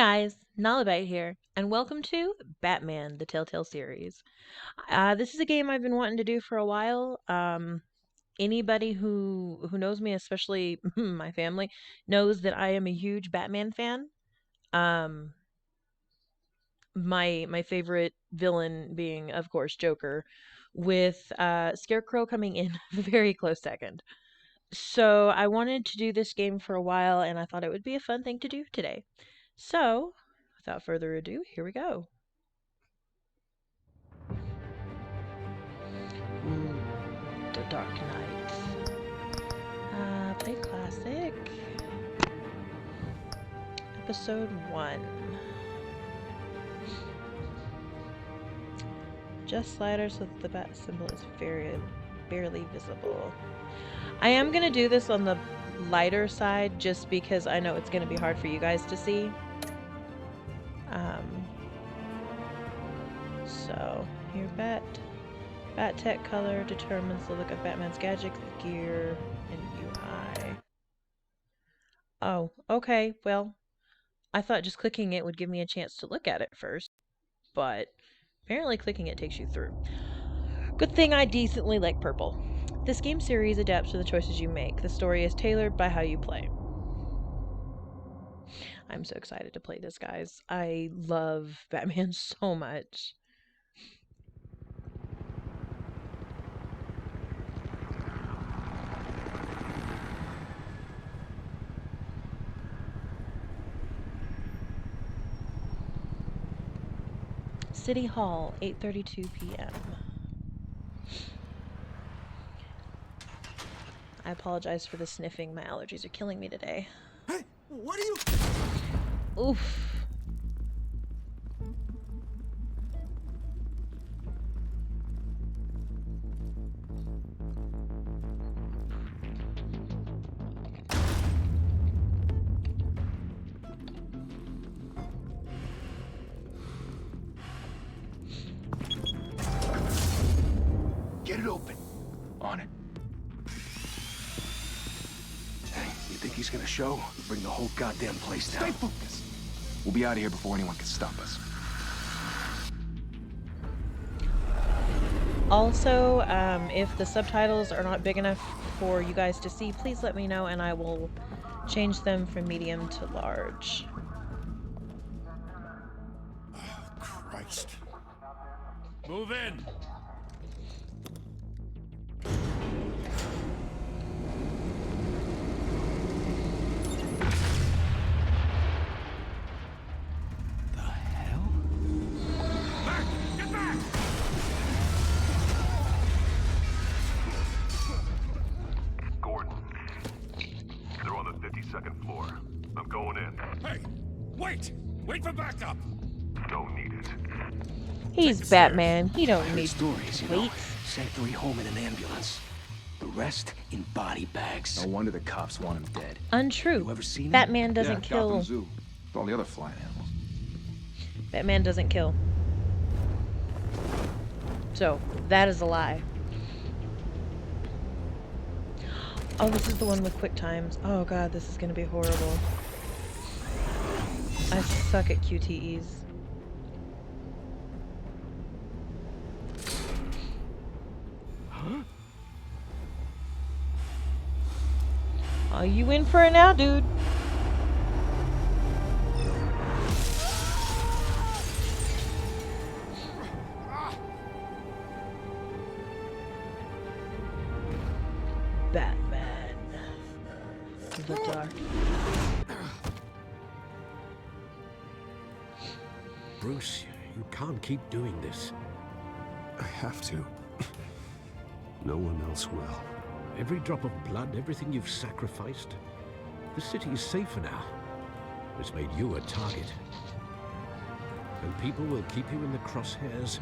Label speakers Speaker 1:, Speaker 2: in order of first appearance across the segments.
Speaker 1: guys, Nalabyte here, and welcome to Batman, the Telltale Series. This is a game I've been wanting to do for a while. Anybody who knows me, especially my family, knows that I am a huge Batman fan. Um, my favorite villain being, of course, Joker, with Scarecrow coming in a very close second. So I wanted to do this game for a while, and I thought it would be a fun thing to do today. So, without further ado, here we go. Ooh, The Dark Knight. Play Classic. Episode 1. Adjust slider so that the bat symbol is barely visible. I am going to do this on the lighter side just because I know it's going to be hard for you guys to see. So, here, Bat Tech color determines the look of Batman's gadgets, gear, and UI. Oh, okay, well, I thought just clicking it would give me a chance to look at it first, but apparently clicking it takes you through. Good thing I decently like purple. This game series adapts to the choices you make. The story is tailored by how you play. I'm so excited to play this, guys. I love Batman so much. City Hall, 8:32 p.m. I apologize for the sniffing. My allergies are killing me today.
Speaker 2: Hey, what are you?
Speaker 1: Oof.
Speaker 2: Get it open. On it. Hey, you think he's gonna show? Bring the whole goddamn place down. Stay focused. We'll be out of here before anyone can stop us.
Speaker 1: Also, if the subtitles are not big enough for you guys to see, please let me know and I will change them from medium to large.
Speaker 2: Oh, Christ.
Speaker 3: Move in!
Speaker 2: The hell?
Speaker 3: Back! Get back!
Speaker 4: Gordon. They're on the 52nd floor. I'm going in.
Speaker 3: Hey! Wait! Wait for backup!
Speaker 4: Don't need it.
Speaker 1: He's Batman. He
Speaker 2: I
Speaker 1: don't
Speaker 2: heard
Speaker 1: need
Speaker 2: stories, you know.
Speaker 1: wait.
Speaker 2: Sent 3 home in an ambulance. The rest in body bags. No wonder the cops want him dead.
Speaker 1: Untrue.
Speaker 2: You ever seen him?
Speaker 1: Batman doesn't kill.
Speaker 5: Gotham Zoo. With all the other flying animals.
Speaker 1: Batman doesn't kill. So, that is a lie. Oh, this is the one with quick times. Oh god, this is gonna be horrible. I suck at QTEs.
Speaker 2: Huh?
Speaker 1: Oh, you in for it now, dude? Batman. The Dark.
Speaker 6: Bruce, you can't keep doing this.
Speaker 2: I have to. No one else will.
Speaker 6: Every drop of blood, everything you've sacrificed. The city is safer now. It's made you a target. And people will keep you in the crosshairs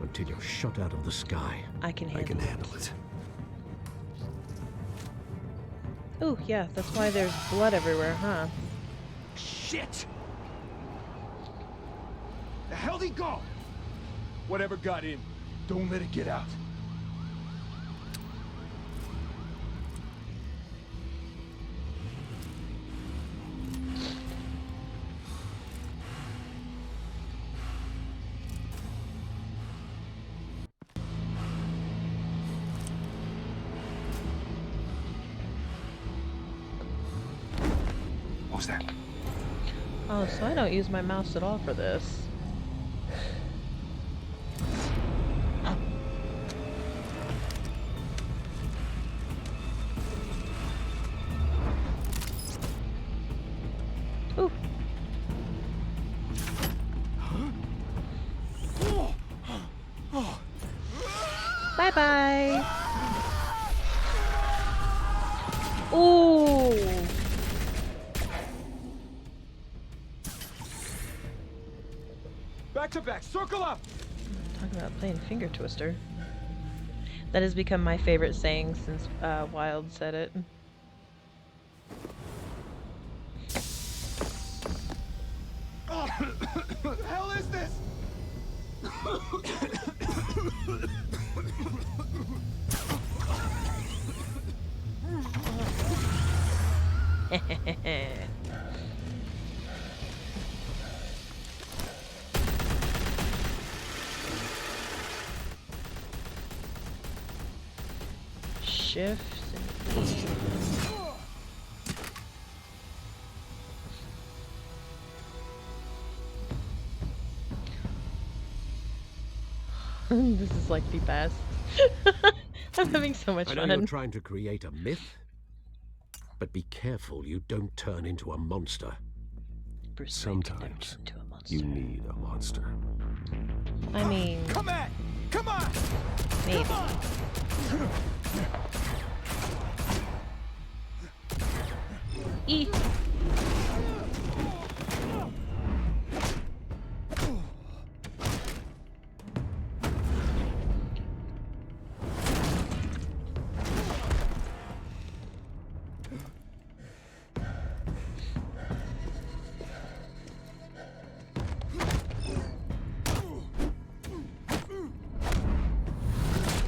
Speaker 6: until you're shot out of the sky.
Speaker 1: I can handle
Speaker 2: it.
Speaker 1: Ooh, yeah, that's why there's blood everywhere, huh?
Speaker 2: Shit! The hell'd he go? Whatever got in, don't let it get out.
Speaker 1: Oh, so I don't use my mouse at all for this. Ooh. Bye-bye. Ooh.
Speaker 2: Back to back, circle up!
Speaker 1: Talking about playing finger twister. That has become my favorite saying since Wild said it.
Speaker 2: What the hell is this?
Speaker 1: Shifts and E. This is like the best. I'm having so much
Speaker 6: I know
Speaker 1: fun.
Speaker 6: you're trying to create a myth, but be careful you don't turn into a monster.
Speaker 1: Bruce Wayne can never
Speaker 5: Sometimes
Speaker 1: turn into a monster.
Speaker 5: you need a monster.
Speaker 1: I mean,
Speaker 2: Come at! Come on!
Speaker 1: maybe. E.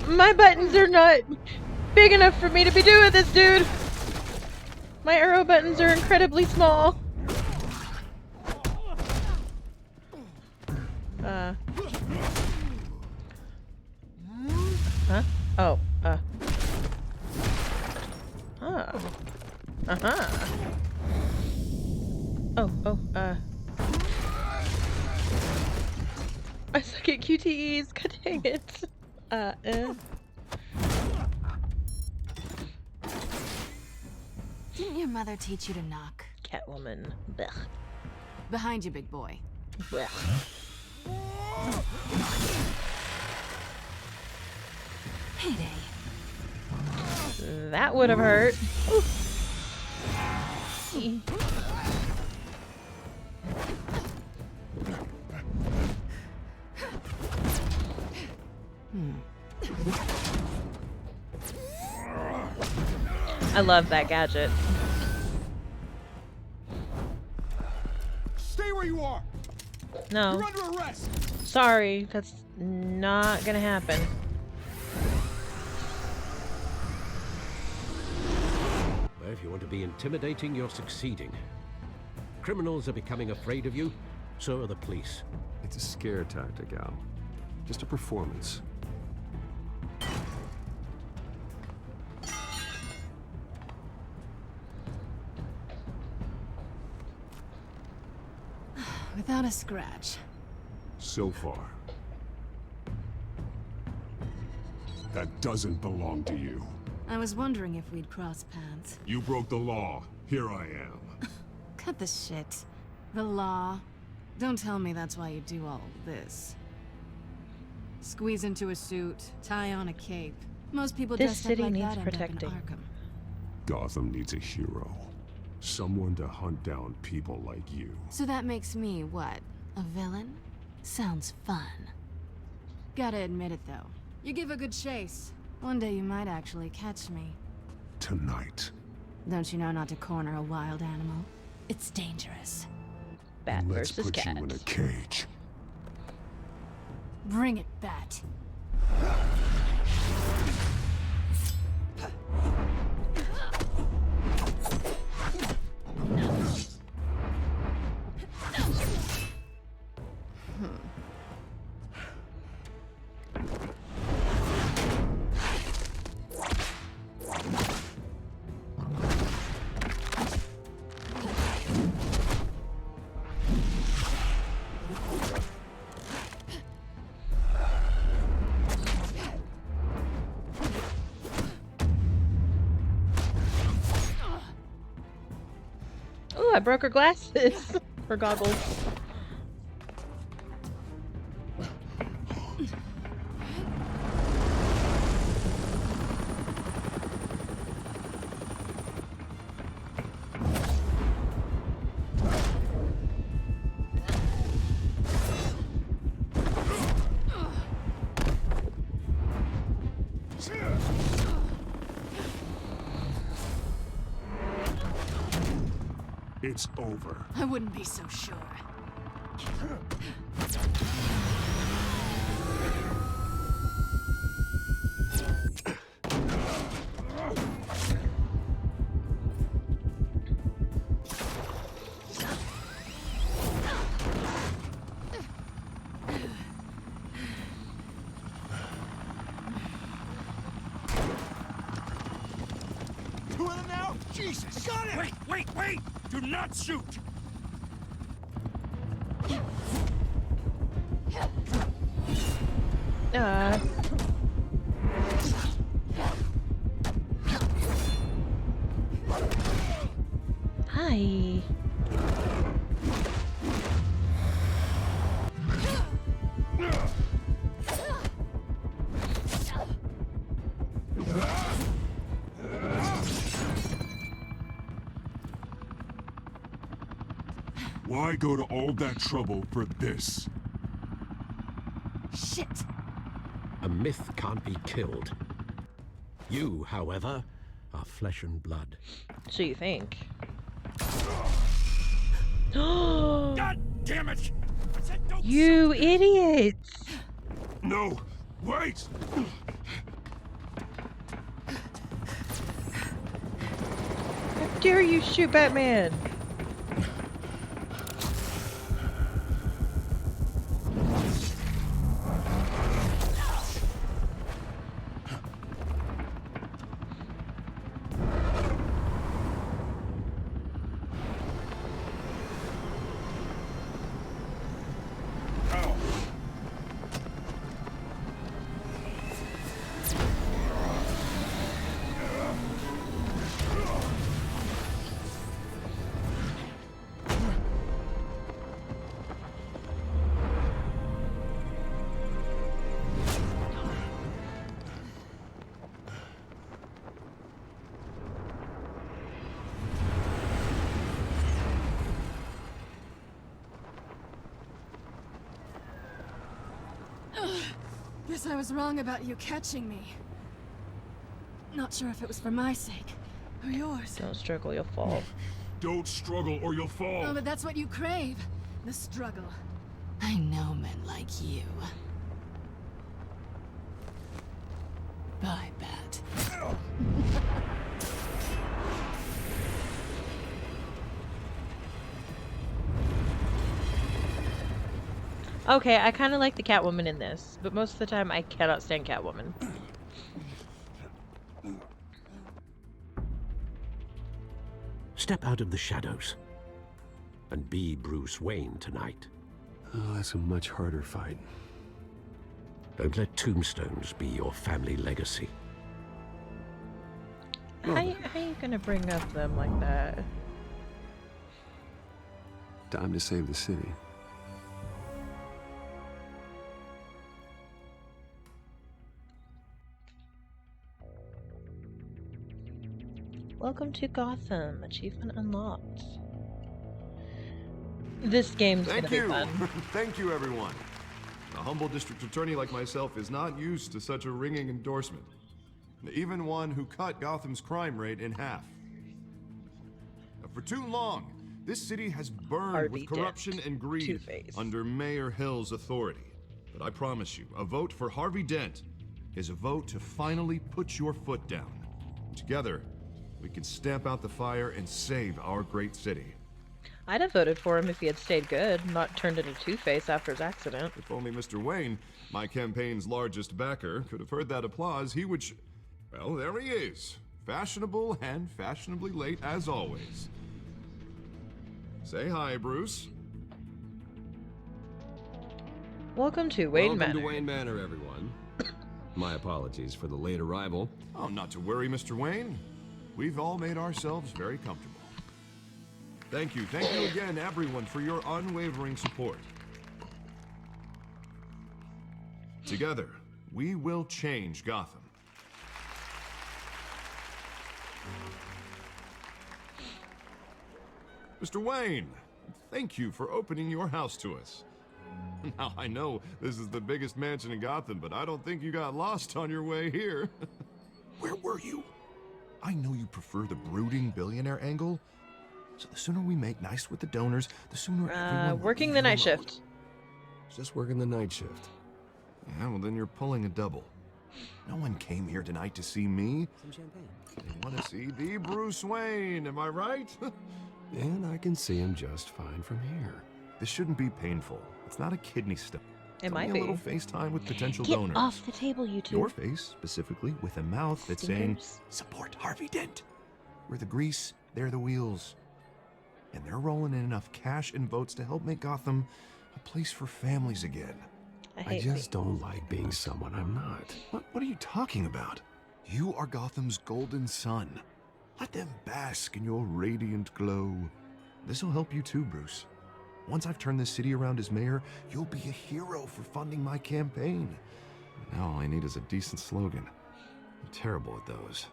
Speaker 1: My buttons are not big enough for me to be doing this, dude. My arrow buttons are incredibly small. Huh? Oh, Ah. Uh-huh. Oh, I suck at QTEs, god dang it.
Speaker 7: Didn't your mother teach you to knock?
Speaker 1: Catwoman. Blech.
Speaker 7: Behind you, big boy.
Speaker 1: Blech.
Speaker 7: Payday.
Speaker 1: That would have hurt. Ooh. I love that gadget.
Speaker 2: Stay where you are!
Speaker 1: No.
Speaker 2: You're under arrest!
Speaker 1: Sorry, that's not gonna happen.
Speaker 6: Well, if you want to be intimidating, you're succeeding. Criminals are becoming afraid of you, so are the police.
Speaker 5: It's a scare tactic, Al. Just a performance.
Speaker 7: Without a scratch.
Speaker 3: So far. That doesn't belong to you.
Speaker 7: I was wondering if we'd cross paths.
Speaker 3: You broke the law. Here I am.
Speaker 7: Cut the shit. The law. Don't tell me that's why you do all this. Squeeze into a suit, tie on a cape. Most people
Speaker 1: This
Speaker 7: dressed up
Speaker 1: city
Speaker 7: like
Speaker 1: needs
Speaker 7: that end up in
Speaker 1: protecting.
Speaker 7: Arkham.
Speaker 3: Gotham needs a hero. Someone to hunt down people like you.
Speaker 7: So that makes me, what, a villain? Sounds fun. Gotta admit it, though. You give a good chase. One day you might actually catch me.
Speaker 3: Tonight.
Speaker 7: Don't you know not to corner a wild animal? It's dangerous.
Speaker 1: Bat
Speaker 3: Let's
Speaker 1: versus
Speaker 3: put
Speaker 1: cat.
Speaker 3: you in a cage.
Speaker 7: Bring it, Bat.
Speaker 1: I broke her glasses. Her goggles.
Speaker 3: It's over.
Speaker 7: I wouldn't be so sure.
Speaker 2: Who are them now? Jesus! Got it!
Speaker 8: Wait! Do not shoot!
Speaker 1: Hi.
Speaker 3: Why go to all that trouble for this?
Speaker 7: Shit!
Speaker 6: A myth can't be killed. You, however, are flesh and blood.
Speaker 1: So you think?
Speaker 8: God damn it! I said don't
Speaker 1: You
Speaker 8: shoot.
Speaker 1: idiots!
Speaker 3: No! Wait!
Speaker 1: How dare you shoot Batman?
Speaker 7: Guess I was wrong about you catching me. Not sure if it was for my sake or yours.
Speaker 1: Don't struggle, you'll fall.
Speaker 3: Don't struggle or you'll fall.
Speaker 7: Oh, but that's what you crave. The struggle. I know men like you. Bye, Bat.
Speaker 1: Okay, I kind of like the Catwoman in this, but most of the time I cannot stand Catwoman.
Speaker 6: Step out of the shadows and be Bruce Wayne tonight.
Speaker 5: Oh, that's a much harder fight.
Speaker 6: Don't let tombstones be your family legacy.
Speaker 1: How you gonna bring up them like that?
Speaker 5: Time to save the city.
Speaker 1: Welcome to Gotham. Achievement unlocked. This game's gonna be fun.
Speaker 4: Thank you, everyone. A humble district attorney like myself is not used to such a ringing endorsement. Even one who cut Gotham's crime rate in half. For too long, this city has burned
Speaker 1: Harvey
Speaker 4: with corruption
Speaker 1: Dent.
Speaker 4: and greed
Speaker 1: Two-Face.
Speaker 4: under Mayor Hill's authority. But I promise you, a vote for Harvey Dent is a vote to finally put your foot down. Together, we can stamp out the fire and save our great city.
Speaker 1: I'd have voted for him if he had stayed good, not turned into Two-Face after his accident.
Speaker 4: If only Mr. Wayne, my campaign's largest backer, could have heard that applause, he would well, there he is. Fashionable and fashionably late as always. Say hi, Bruce.
Speaker 1: Welcome to Wayne Manor.
Speaker 5: Welcome to Wayne Manor, everyone. My apologies for the late arrival.
Speaker 4: Oh, not to worry, Mr. Wayne. We've all made ourselves very comfortable. Thank you again, everyone, for your unwavering support. Together, we will change Gotham. Mr. Wayne, thank you for opening your house to us. Now, I know this is the biggest mansion in Gotham, but I don't think you got lost on your way here. Where were you? I know you prefer the brooding billionaire angle, so the sooner we make nice with the donors, the sooner everyone
Speaker 1: working
Speaker 4: will
Speaker 1: the
Speaker 4: leave
Speaker 1: night
Speaker 4: you alone.
Speaker 1: shift.
Speaker 5: Just working the night shift.
Speaker 4: Yeah, well then you're pulling a double. No one came here tonight to see me.
Speaker 9: Some champagne.
Speaker 4: They want to see the Bruce Wayne, am I right?
Speaker 5: And I can see him just fine from here.
Speaker 4: This shouldn't be painful. It's not a kidney stone.
Speaker 1: It
Speaker 4: It's
Speaker 1: might
Speaker 4: only
Speaker 1: be.
Speaker 4: a little FaceTime with potential
Speaker 1: Get
Speaker 4: donors.
Speaker 1: off the table, you two.
Speaker 4: Your face, specifically, with a mouth that's saying,
Speaker 1: Stinkers.
Speaker 4: support Harvey Dent. We're the grease, they're the wheels. And they're rolling in enough cash and votes to help make Gotham a place for families again.
Speaker 1: I
Speaker 5: I
Speaker 1: hate
Speaker 5: just don't like being someone I'm not.
Speaker 4: What are you talking about? You are Gotham's golden sun. Let them bask in your radiant glow. This'll help you too, Bruce. Once I've turned this city around as mayor, you'll be a hero for funding my campaign. Now all I need is a decent slogan. I'm terrible at those.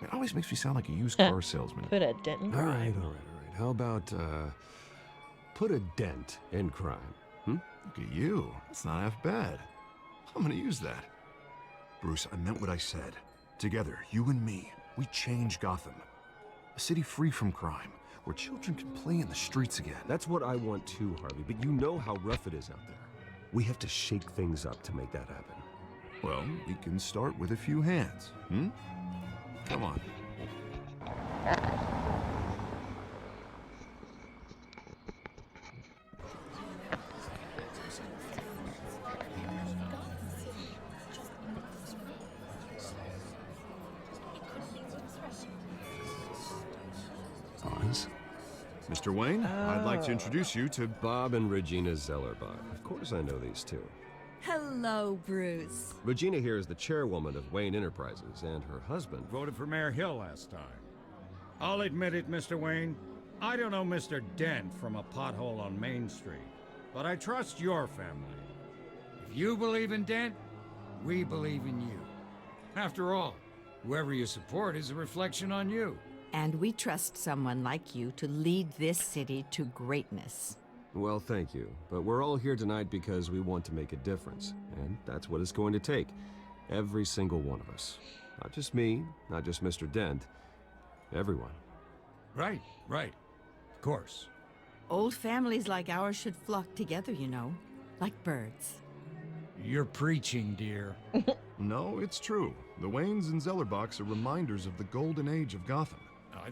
Speaker 4: It always makes me sound like a used car salesman.
Speaker 1: Put a dent in
Speaker 5: All right,
Speaker 1: crime.
Speaker 5: all right. How about, put a dent in crime?
Speaker 4: Look at you. That's not half bad. I'm gonna use that. Bruce, I meant what I said. Together, you and me, we change Gotham. A city free from crime, where children can play in the streets again.
Speaker 5: That's what I want too, Harvey, but you know how rough it is out there. We have to shake things up to make that happen.
Speaker 4: Well, we can start with a few hands, Come on.
Speaker 5: Oz?
Speaker 4: Mr. Wayne, I'd like to introduce you to
Speaker 5: Bob and Regina Zellerbach. Of course I know these two.
Speaker 10: Hello, Bruce.
Speaker 5: Regina here is the chairwoman of Wayne Enterprises, and her husband...
Speaker 8: Voted for Mayor Hill last time. I'll admit it, Mr. Wayne. I don't know Mr. Dent from a pothole on Main Street, but I trust your family. If you believe in Dent, we believe in you. After all, whoever you support is a reflection on you.
Speaker 10: And we trust someone like you to lead this city to greatness.
Speaker 5: Well, thank you. But we're all here tonight because we want to make a difference. And that's what it's going to take. Every single one of us. Not just me, not just Mr. Dent. Everyone.
Speaker 8: Right. Of course.
Speaker 10: Old families like ours should flock together, you know, like birds.
Speaker 8: You're preaching, dear.
Speaker 4: No, it's true. The Waynes and Zellerbachs are reminders of the golden age of Gotham.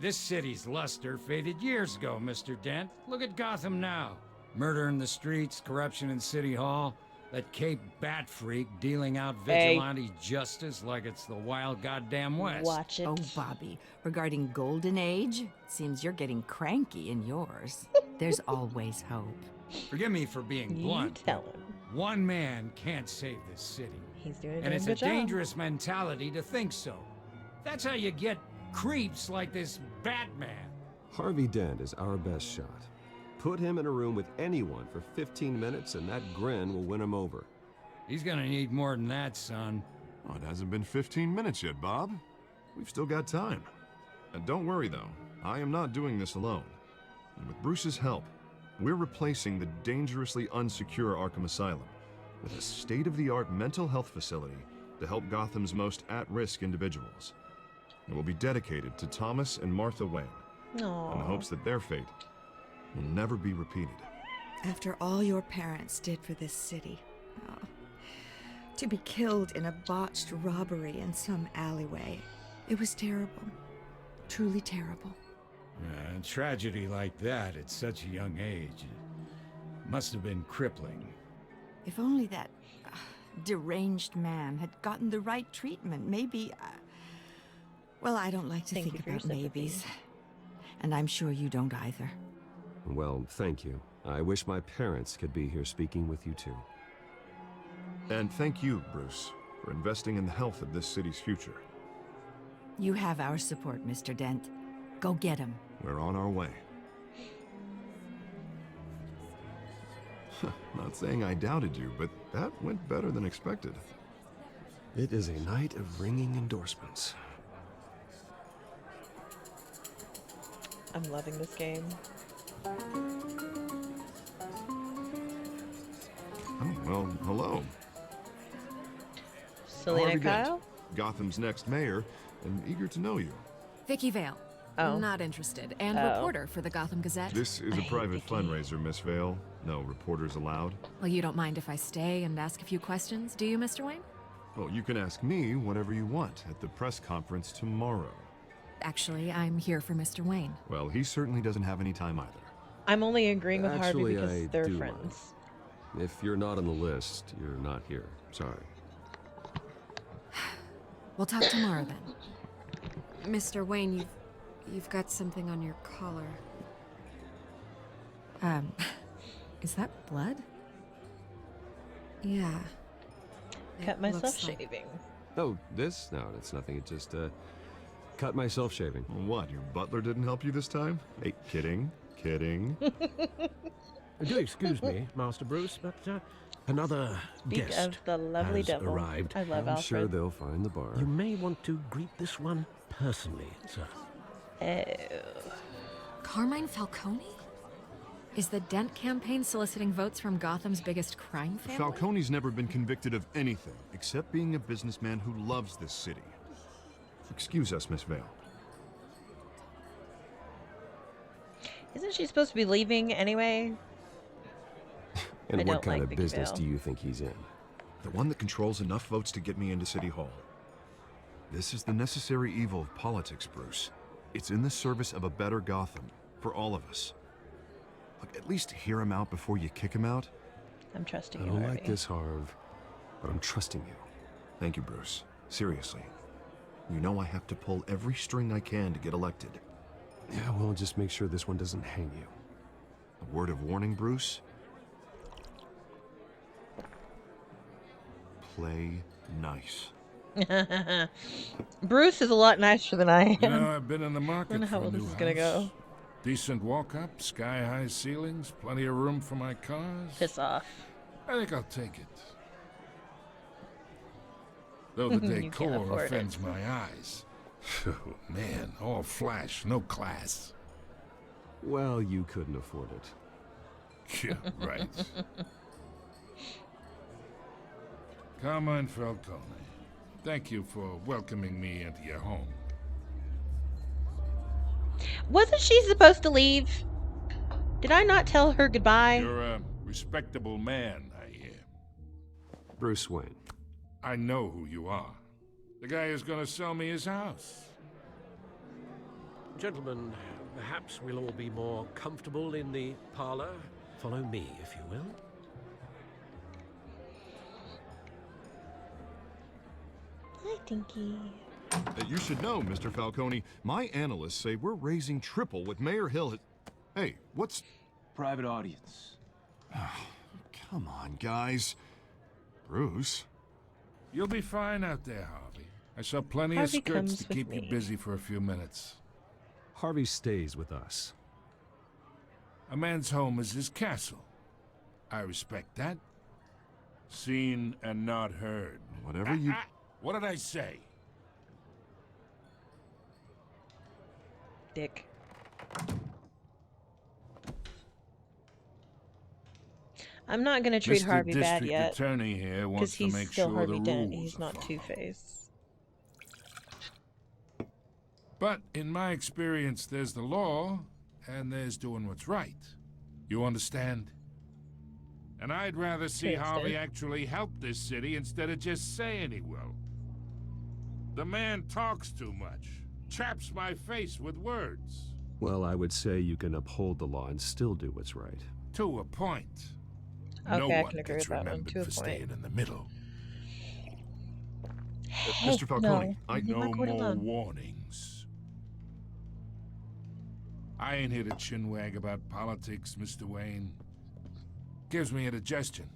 Speaker 8: This city's luster faded years ago, Mr. Dent. Look at Gotham now. Murder in the streets, corruption in City Hall, that Cape Bat freak dealing out vigilante justice like it's the wild goddamn West.
Speaker 1: Watch it.
Speaker 10: Oh, Bobby, regarding Golden Age, seems you're getting cranky in yours. There's always hope.
Speaker 8: Forgive me for being
Speaker 1: You
Speaker 8: blunt.
Speaker 1: tell him.
Speaker 8: One man can't save this city.
Speaker 1: He's doing a
Speaker 8: And
Speaker 1: damn
Speaker 8: it's a
Speaker 1: good job.
Speaker 8: dangerous mentality to think so. That's how you get creeps like this Batman.
Speaker 5: Harvey Dent is our best shot. Put him in a room with anyone for 15 minutes and that grin will win him over.
Speaker 8: He's gonna need more than that, son.
Speaker 4: Oh, it hasn't been 15 minutes yet, Bob. We've still got time. And don't worry, though. I am not doing this alone. And with Bruce's help, we're replacing the dangerously unsecure Arkham Asylum with a state-of-the-art mental health facility to help Gotham's most at-risk individuals. It will be dedicated to Thomas and Martha Wayne in the
Speaker 1: Aww.
Speaker 4: hopes that their fate will never be repeated.
Speaker 11: After all your parents did for this city. Oh. To be killed in a botched robbery in some alleyway. It was terrible. Truly terrible.
Speaker 8: A tragedy like that at such a young age must have been crippling.
Speaker 10: If only that deranged man had gotten the right treatment, maybe... well, I don't like to
Speaker 1: Thank you
Speaker 10: think
Speaker 1: for your
Speaker 10: about
Speaker 1: sympathy.
Speaker 10: maybes. And I'm sure you don't either.
Speaker 5: Well, thank you. I wish my parents could be here speaking with you too.
Speaker 4: And thank you, Bruce, for investing in the health of this city's future.
Speaker 10: You have our support, Mr. Dent. Go get him.
Speaker 4: We're on our way. Not saying I doubted you, but that went better than expected.
Speaker 5: It is a night of ringing endorsements.
Speaker 1: I'm loving this game.
Speaker 4: Oh, well, hello.
Speaker 1: Selena
Speaker 4: Harvey Dent,
Speaker 1: Kyle?
Speaker 4: Gotham's next mayor, and eager to know you.
Speaker 7: Vicky Vale.
Speaker 1: Oh.
Speaker 7: Not interested. And
Speaker 1: Oh.
Speaker 7: reporter for the Gotham Gazette.
Speaker 4: This is
Speaker 1: I
Speaker 4: a
Speaker 1: hate
Speaker 4: private
Speaker 1: Vicky.
Speaker 4: fundraiser, Miss Vale. No reporters allowed.
Speaker 7: Well, you don't mind if I stay and ask a few questions, do you, Mr. Wayne?
Speaker 4: Well, you can ask me whatever you want at the press conference tomorrow.
Speaker 7: Actually, I'm here for Mr. Wayne.
Speaker 4: Well, he certainly doesn't have any time either.
Speaker 1: I'm only agreeing with
Speaker 5: Actually,
Speaker 1: Harvey because
Speaker 5: I
Speaker 1: they're
Speaker 5: do
Speaker 1: friends.
Speaker 5: If you're not on the list, you're not here. Sorry.
Speaker 7: We'll talk tomorrow then.
Speaker 11: Mr. Wayne, you've got something on your collar.
Speaker 7: Is that blood?
Speaker 11: Yeah.
Speaker 1: Cut
Speaker 11: It
Speaker 1: myself
Speaker 11: looks like-
Speaker 1: shaving.
Speaker 5: Oh, this? No, it's nothing. It just, cut myself shaving.
Speaker 4: What, your butler didn't help you this time? Hey, kidding.
Speaker 6: Do excuse me, Master Bruce, but another
Speaker 1: Speak
Speaker 6: guest
Speaker 1: of the lovely
Speaker 6: has
Speaker 1: devil.
Speaker 6: arrived.
Speaker 1: I love
Speaker 5: I'm sure
Speaker 1: Alfred.
Speaker 5: they'll find the bar.
Speaker 6: You may want to greet this one personally, sir.
Speaker 1: Oh.
Speaker 7: Carmine Falcone? Is the Dent campaign soliciting votes from Gotham's biggest crime family?
Speaker 4: Falcone's never been convicted of anything except being a businessman who loves this city. Excuse us, Miss Vale.
Speaker 1: Isn't she supposed to be leaving anyway?
Speaker 5: And
Speaker 1: I
Speaker 5: what
Speaker 1: don't
Speaker 5: kind
Speaker 1: like
Speaker 5: of
Speaker 1: Vicky
Speaker 5: business
Speaker 1: Vale.
Speaker 5: do you think he's in?
Speaker 4: The one that controls enough votes to get me into City Hall. This is the necessary evil of politics, Bruce. It's in the service of a better Gotham, for all of us. Look, at least hear him out before you kick him out.
Speaker 1: I'm trusting
Speaker 5: I
Speaker 1: you,
Speaker 5: don't
Speaker 1: Harvey.
Speaker 5: like this, Harv, but I'm trusting you.
Speaker 4: Thank you, Bruce. Seriously. You know I have to pull every string I can to get elected.
Speaker 5: Yeah, well, just make sure this one doesn't hang you.
Speaker 4: A word of warning, Bruce? Play nice.
Speaker 1: Bruce is a lot nicer than I am.
Speaker 9: You know, I've been in the market
Speaker 1: I don't know
Speaker 9: for
Speaker 1: how
Speaker 9: a
Speaker 1: well
Speaker 9: new
Speaker 1: this is gonna
Speaker 9: house.
Speaker 1: go.
Speaker 9: Decent walk-up, sky-high ceilings, plenty of room for my cars.
Speaker 1: Piss off.
Speaker 9: I think I'll take it. Though the
Speaker 1: You can't
Speaker 9: decor
Speaker 1: afford it.
Speaker 9: offends my eyes. Oh, man, all flash, no class.
Speaker 5: Well, you couldn't afford it.
Speaker 9: Yeah, right. Carmine Falcone, thank you for welcoming me into your home.
Speaker 1: Wasn't she supposed to leave? Did I not tell her goodbye?
Speaker 9: You're a respectable man, I hear.
Speaker 5: Bruce Wayne.
Speaker 9: I know who you are. The guy who's gonna sell me his house.
Speaker 6: Gentlemen, perhaps we'll all be more comfortable in the parlor. Follow me, if you will.
Speaker 1: Hi, Dinky.
Speaker 4: You should know, Mr. Falcone, my analysts say we're raising triple what Mayor Hill has... Hey, what's...
Speaker 2: Private audience.
Speaker 4: Come on, guys. Bruce?
Speaker 9: You'll be fine out there, Harvey. I saw plenty
Speaker 1: Harvey
Speaker 9: of skirts
Speaker 1: comes
Speaker 9: to
Speaker 1: with
Speaker 9: keep you
Speaker 1: me.
Speaker 9: busy for a few minutes.
Speaker 5: Harvey stays with us.
Speaker 9: A man's home is his castle. I respect that. Seen and not heard.
Speaker 4: Whatever you...
Speaker 9: What did I say?
Speaker 1: Dick. I'm not gonna treat
Speaker 9: Mr.
Speaker 1: Harvey bad
Speaker 9: District
Speaker 1: yet,
Speaker 9: Attorney here
Speaker 1: because
Speaker 9: wants to
Speaker 1: he's
Speaker 9: make
Speaker 1: still
Speaker 9: sure
Speaker 1: Harvey
Speaker 9: the
Speaker 1: Dent.
Speaker 9: rules
Speaker 1: He's
Speaker 9: are
Speaker 1: not
Speaker 9: followed.
Speaker 1: Two-Face.
Speaker 9: But in my experience, there's the law, and there's doing what's right. You understand? And I'd rather see
Speaker 1: To an
Speaker 9: Harvey
Speaker 1: extent.
Speaker 9: actually help this city instead of just saying he will. The man talks too much, chaps my face with words.
Speaker 5: Well, I would say you can uphold the law and still do what's right.
Speaker 9: To a point.
Speaker 1: Okay,
Speaker 9: No
Speaker 1: I
Speaker 9: one
Speaker 1: can agree
Speaker 9: gets
Speaker 1: with that one,
Speaker 9: remembered
Speaker 1: to a
Speaker 9: for
Speaker 1: point.
Speaker 9: staying in the middle.
Speaker 1: Hey,
Speaker 4: Mr. Falcone,
Speaker 1: no.
Speaker 4: I
Speaker 1: Leave
Speaker 9: No
Speaker 1: my cord
Speaker 9: more
Speaker 1: alone.
Speaker 9: warnings. I ain't here to chinwag about politics, Mr. Wayne. Gives me indigestion.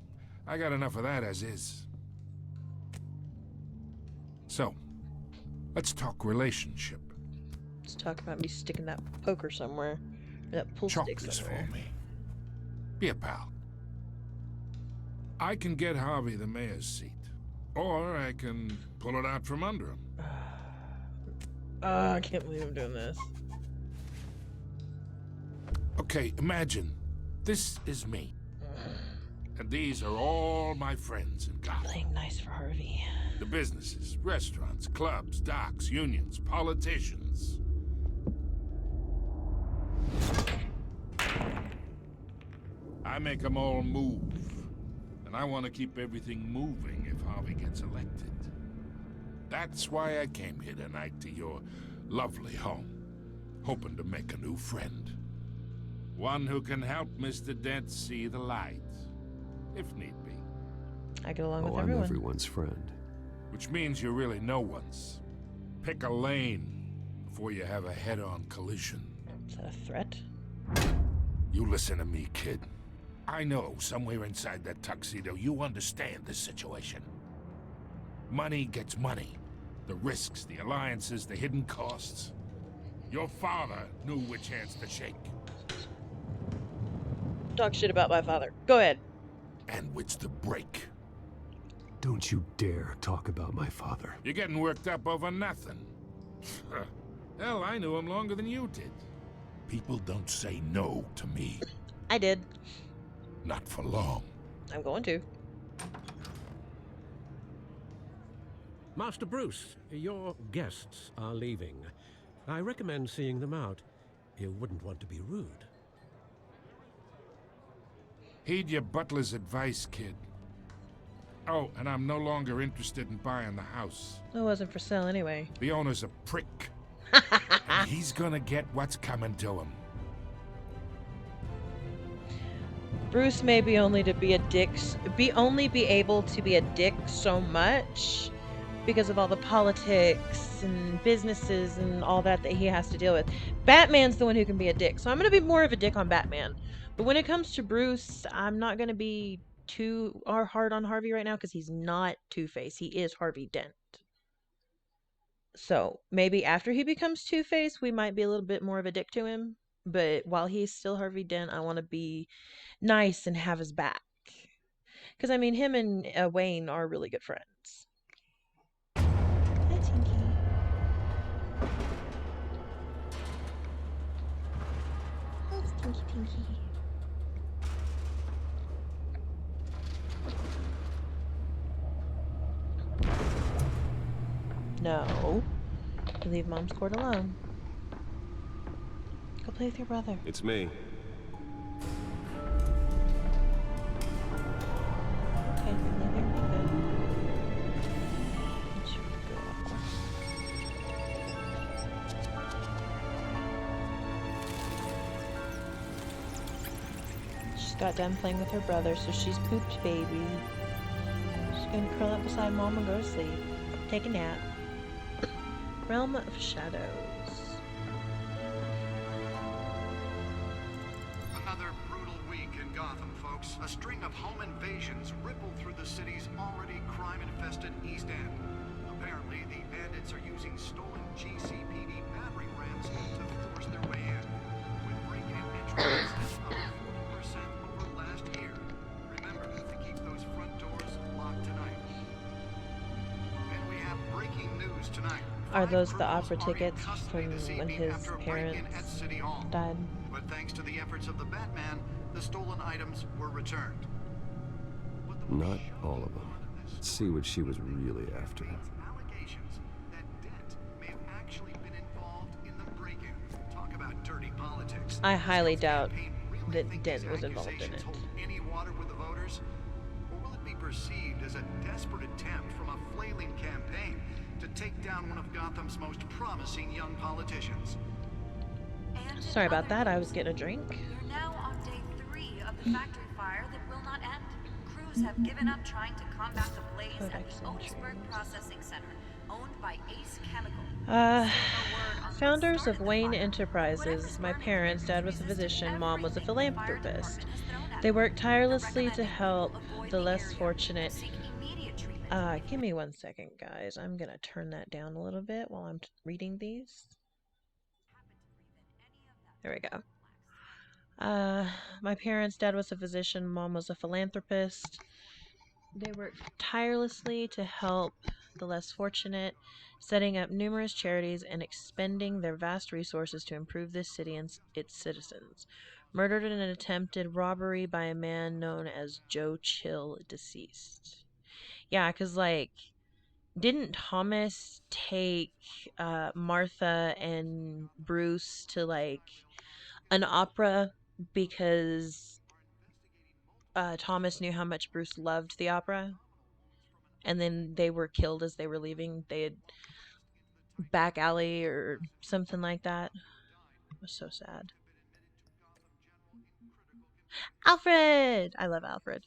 Speaker 9: I got enough of that as is. So, let's talk relationship.
Speaker 1: Let's talk about me sticking that poker somewhere. That pool
Speaker 9: Chalk
Speaker 1: stick
Speaker 9: this
Speaker 1: somewhere.
Speaker 9: for me. Be a pal. I can get Harvey the mayor's seat. Or I can pull it out from under him.
Speaker 1: I can't believe I'm doing this.
Speaker 9: Okay, imagine. This is me. And these are all my friends in Gotham.
Speaker 1: Playing nice for Harvey.
Speaker 9: The businesses, restaurants, clubs, docks, unions, politicians. I make them all move. And I want to keep everything moving if Harvey gets elected. That's why I came here tonight to your lovely home, hoping to make a new friend. One who can help Mr. Dent see the light, if need be.
Speaker 1: I get along with
Speaker 5: I'm
Speaker 1: everyone.
Speaker 5: everyone's friend.
Speaker 9: Which means you're really no one's. Pick a lane before you have a head-on collision.
Speaker 1: Is that a threat?
Speaker 9: You listen to me, kid. I know somewhere inside that tuxedo you understand this situation. Money gets money. The risks, the alliances, the hidden costs. Your father knew which hands to shake.
Speaker 1: Talk shit about my father. Go ahead.
Speaker 9: And which to break.
Speaker 5: Don't you dare talk about my father.
Speaker 9: You're getting worked up over nothing. Hell, I knew him longer than you did. People don't say no to me.
Speaker 1: I did.
Speaker 9: Not for long.
Speaker 1: I'm going to.
Speaker 6: Master Bruce, your guests are leaving. I recommend seeing them out. You wouldn't want to be rude.
Speaker 9: Heed your butler's advice, kid. Oh, and I'm no longer interested in buying the house.
Speaker 1: It wasn't for sale anyway.
Speaker 9: The owner's a prick. And he's gonna get what's coming to him.
Speaker 1: Bruce may be only to be a dick, only be able to be a dick so much because of all the politics and businesses and all that he has to deal with. Batman's the one who can be a dick, so I'm gonna be more of a dick on Batman. But when it comes to Bruce, I'm not gonna be too hard on Harvey right now because he's not Two-Face. He is Harvey Dent. So maybe after he becomes Two-Face, we might be a little bit more of a dick to him. But while he's still Harvey Dent, I want to be nice and have his back. Because, I mean, him and Wayne are really good friends. Hi, Tinky. Thanks, Tinky Tinky. No. You leave Mom's court alone. Go play with your brother.
Speaker 5: It's me.
Speaker 1: Okay, leave everything good. It should go, of course. She's got done playing with her brother, so she's pooped baby. She's gonna curl up beside Mom and go to sleep. Take a nap. Realm of Shadows.
Speaker 12: Another brutal week in Gotham, folks. A string of home invasions rippled through the city's already crime-infested East End. Apparently, the bandits are using stolen GCPD battering rams to force their way in, with break-in entry rates up 40% over last year. Remember to keep those front doors locked tonight. And we have breaking news tonight.
Speaker 1: Are those the opera tickets from when his parents died?
Speaker 12: But thanks to the efforts of the Batman, the stolen items were returned.
Speaker 5: Not all of them. Let's see what she was really after.
Speaker 12: Allegations that Dent may have actually been involved in the break-in. Talk about dirty politics.
Speaker 1: I highly doubt that Dent was involved in it.
Speaker 12: Hold any water with the voters? Or will it be perceived as a desperate attempt from a flailing campaign to take down one of Gotham's most promising young politicians?
Speaker 1: Sorry about that, I was getting a drink.
Speaker 13: You're now on day 3 of the factory fire that will not end. Crews have given up trying to combat the blaze at the Otisburg Processing Center, owned by Ace Chemical.
Speaker 1: Founders of Wayne Enterprises. My parents, Dad was a physician, Mom was a philanthropist. They worked tirelessly to help the less fortunate. Give me 1 second, guys. I'm gonna turn that down a little bit while I'm reading these. There we go. My parents, Dad was a physician, Mom was a philanthropist. They work tirelessly to help the less fortunate, setting up numerous charities and expending their vast resources to improve this city and its citizens. Murdered in an attempted robbery by a man known as Joe Chill, deceased. Yeah, because, like, didn't Thomas take Martha and Bruce to, like, an opera because Thomas knew how much Bruce loved the opera? And then they were killed as they were leaving. They had back alley or something like that. It was so sad. Alfred! I love Alfred.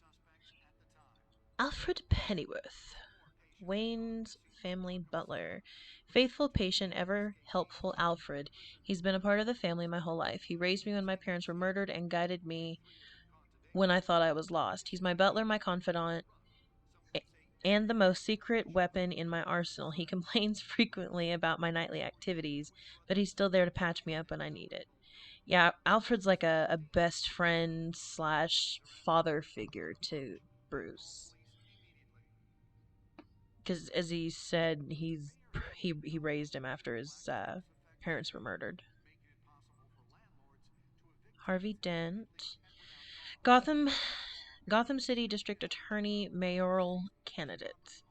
Speaker 1: Alfred Pennyworth, Wayne's family butler. Faithful, patient, ever helpful Alfred. He's been a part of the family my whole life. He raised me when my parents were murdered and guided me when I thought I was lost. He's my butler, my confidant, and the most secret weapon in my arsenal. He complains frequently about my nightly activities, but he's still there to patch me up when I need it. Yeah, Alfred's like a best friend slash father figure to Bruce. Because as he said, he raised him after his parents were murdered. Harvey Dent, Gotham City District Attorney mayoral candidate.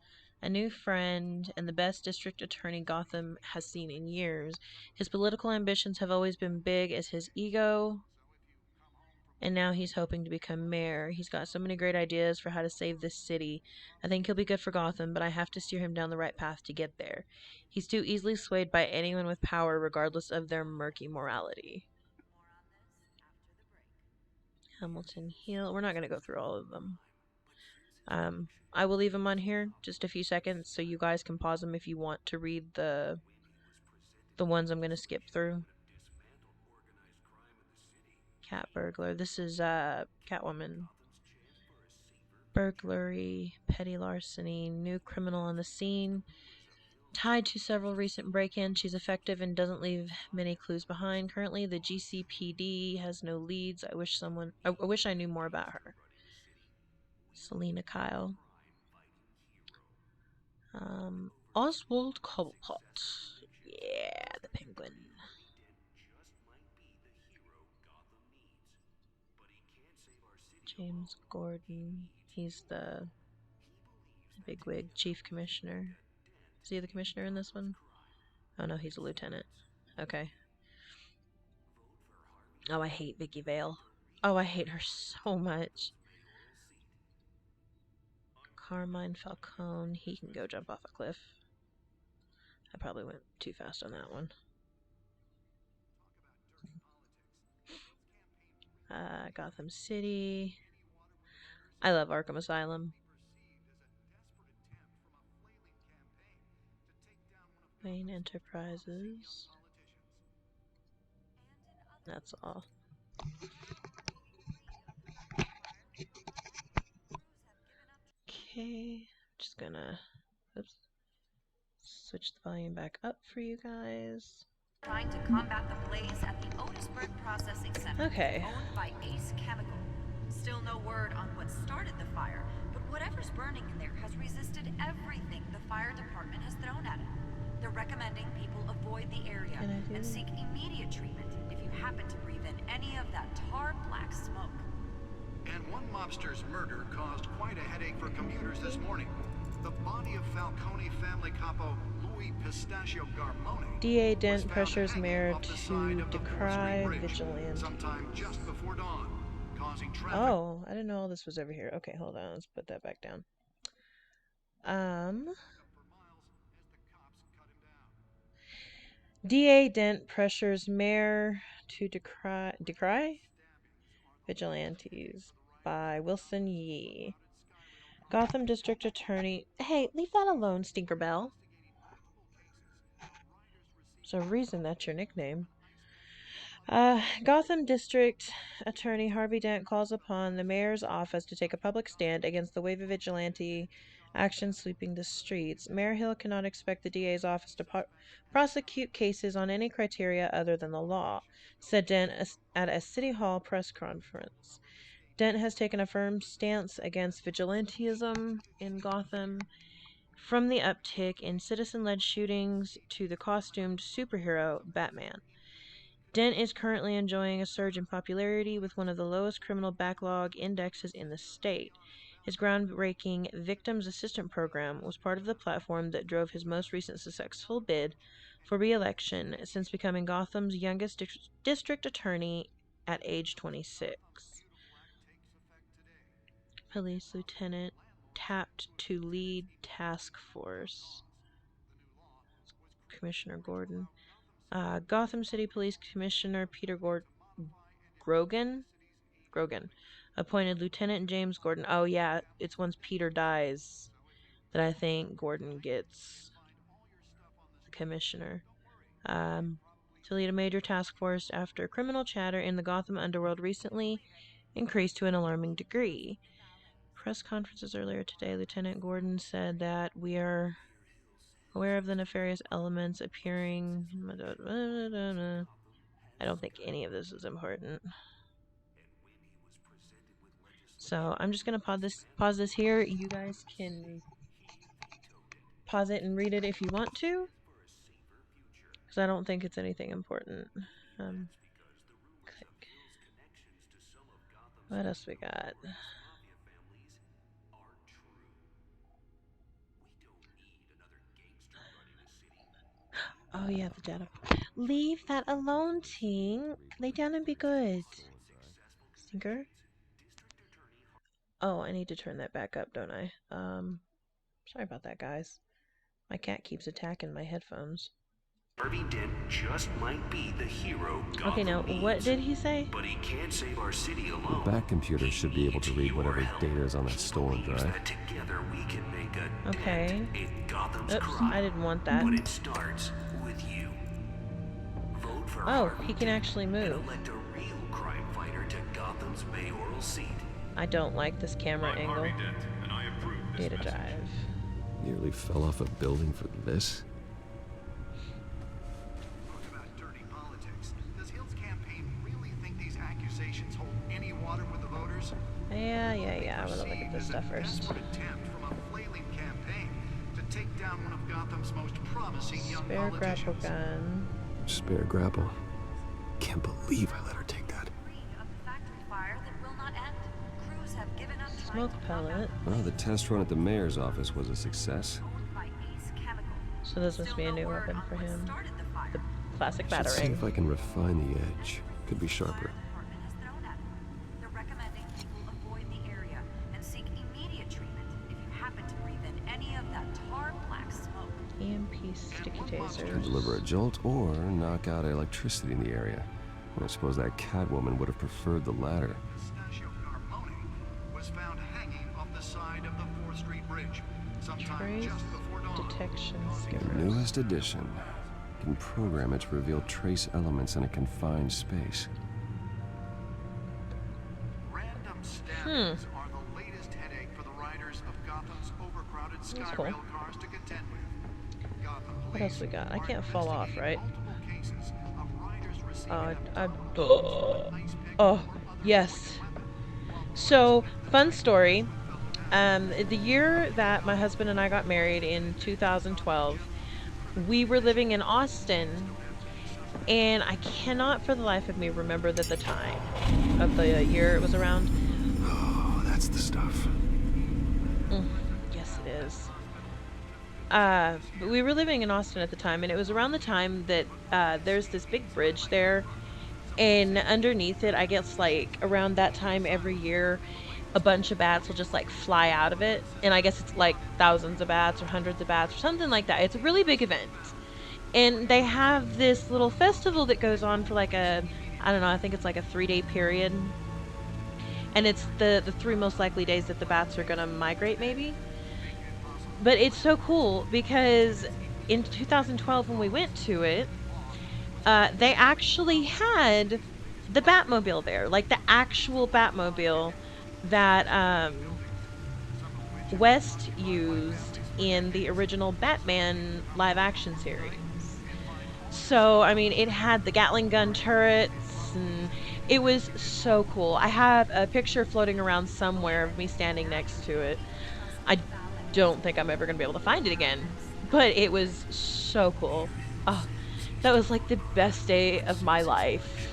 Speaker 1: A new friend and the best district attorney Gotham has seen in years. His political ambitions have always been big as his ego, and now he's hoping to become mayor. He's got so many great ideas for how to save this city. I think he'll be good for Gotham, but I have to steer him down the right path to get there. He's too easily swayed by anyone with power, regardless of their murky morality. Hamilton Hill. We're not going to go through all of them. I will leave them on here just a few seconds so you guys can pause them if you want to read the ones I'm going to skip through. Cat burglar. This is Catwoman. Burglary, petty larceny, new criminal on the scene. Tied to several recent break-ins, she's effective and doesn't leave many clues behind. Currently, the GCPD has no leads. I wish I knew more about her. Selena Kyle. Oswald Cobblepot. Yeah, the Penguin. James Gordon. He's the bigwig chief commissioner. Is he the commissioner in this one? Oh no, he's a lieutenant. Okay. Oh, I hate Vicky Vale. Oh, I hate her so much. Carmine Falcone. He can go jump off a cliff. I probably went too fast on that one. Gotham City. I love Arkham Asylum. Wayne Enterprises. That's all. Okay, just gonna switch the volume back up for you guys.
Speaker 13: Trying to combat the blaze at the Otisburg Processing Center, owned by Ace Chemical. Still no word on what started the fire, but whatever's burning in there has resisted everything the fire department has thrown at it. They're recommending people avoid the area and seek immediate treatment if you happen to breathe in any of that tar black smoke.
Speaker 12: And one mobster's murder caused quite a headache for commuters this morning. The body of Falcone family capo Louis Pistachio Garmone
Speaker 1: DA Dent pressures mayor to decry vigilante.
Speaker 12: Sometime just before dawn, causing traffic.
Speaker 1: Oh, I didn't know all this was over here. Okay, hold on. Let's put that back down. DA Dent pressures mayor to decry vigilantes by Wilson Yee. Gotham District Attorney. Hey, leave that alone, Stinkerbell. There's a reason that's your nickname. Gotham District Attorney Harvey Dent calls upon the mayor's office to take a public stand against the wave of vigilante action sweeping the streets. Mayor Hill cannot expect the DA's office to prosecute cases on any criteria other than the law, said Dent at a City Hall press conference. Dent has taken a firm stance against vigilantism in Gotham, from the uptick in citizen-led shootings to the costumed superhero Batman. Dent is currently enjoying a surge in popularity with one of the lowest criminal backlog indexes in the state. His groundbreaking Victims Assistant Program was part of the platform that drove his most recent successful bid for re-election since becoming Gotham's youngest district attorney at age 26. Police Lieutenant tapped to lead task force. Commissioner Gordon. Gotham City Police Commissioner Peter Grogan appointed Lieutenant James Gordon. Oh yeah, it's once Peter dies that I think Gordon gets the commissioner. To lead a major task force after criminal chatter in the Gotham underworld recently increased to an alarming degree. Press conferences earlier today, Lieutenant Gordon said that we are aware of the nefarious elements appearing. I don't think any of this is important. So I'm just gonna pause this here. You guys can pause it and read it if you want to, because I don't think it's anything important. Click. What else we got? Oh yeah, the data. Leave that alone, Tink. Lay down and be good. Stinker. Oh, I need to turn that back up, don't I? Sorry about that, guys. My cat keeps attacking my headphones.
Speaker 14: Harvey Dent just might be the hero Gotham
Speaker 1: Okay, now, what did he say?
Speaker 14: But he can't save our city alone.
Speaker 5: The back computer should be able to read whatever data is on that stolen drive.
Speaker 14: That together we can make a
Speaker 1: okay.
Speaker 14: dent in Gotham's
Speaker 1: Oops,
Speaker 14: crime.
Speaker 1: I didn't want that.
Speaker 14: But it starts with you. Vote for
Speaker 1: oh,
Speaker 14: Harvey
Speaker 1: he can actually move.
Speaker 14: And elect a real crime fighter to Gotham's mayoral seat.
Speaker 1: I don't like this camera angle.
Speaker 14: Harvey Dent, and I approve this
Speaker 1: data drive.
Speaker 5: Nearly fell off a building for this?
Speaker 1: Yeah. I'm gonna look at this stuff first. Spare grapple gun.
Speaker 5: Spare grapple. Can't believe I let her take that.
Speaker 1: Smoke pellet.
Speaker 5: Well, the test run at the mayor's office was a success.
Speaker 1: So this must be a new weapon for him. The classic
Speaker 5: Should see
Speaker 1: batarang.
Speaker 5: if I can refine the edge. Could be sharper. EMP sticky tasers. Can deliver a jolt or knock out electricity in the area. I suppose that Catwoman would have preferred the latter.
Speaker 1: Trace detection
Speaker 5: The newest edition. Can program it to reveal trace elements in a confined space.
Speaker 12: Are the latest headache for the riders of Gotham's overcrowded Skyrail cars to contend with.
Speaker 1: What else we got? I can't fall off, right? Oh, yes. So, fun story. The year that my husband and I got married in 2012, we were living in Austin, and I cannot for the life of me remember the time of the year it was around.
Speaker 5: Oh, that's the stuff.
Speaker 1: Yes, it is. But we were living in Austin at the time, and it was around the time that there's this big bridge there, and underneath it, I guess like around that time every year, a bunch of bats will just like fly out of it, and I guess it's like thousands of bats or hundreds of bats or something like that. It's a really big event, and they have this little festival that goes on for like I don't know, I think it's like a 3-day period, and it's the 3 most likely days that the bats are gonna migrate, maybe. But it's so cool because in 2012 when we went to it, they actually had the Batmobile there, like the actual Batmobile that West used in the original Batman live action series. So, I mean, it had the Gatling gun turrets, and It was so cool. I have a picture floating around somewhere of me standing next to it. I don't think I'm ever going to be able to find it again, but it was so cool. Oh, that was like the best day of my life.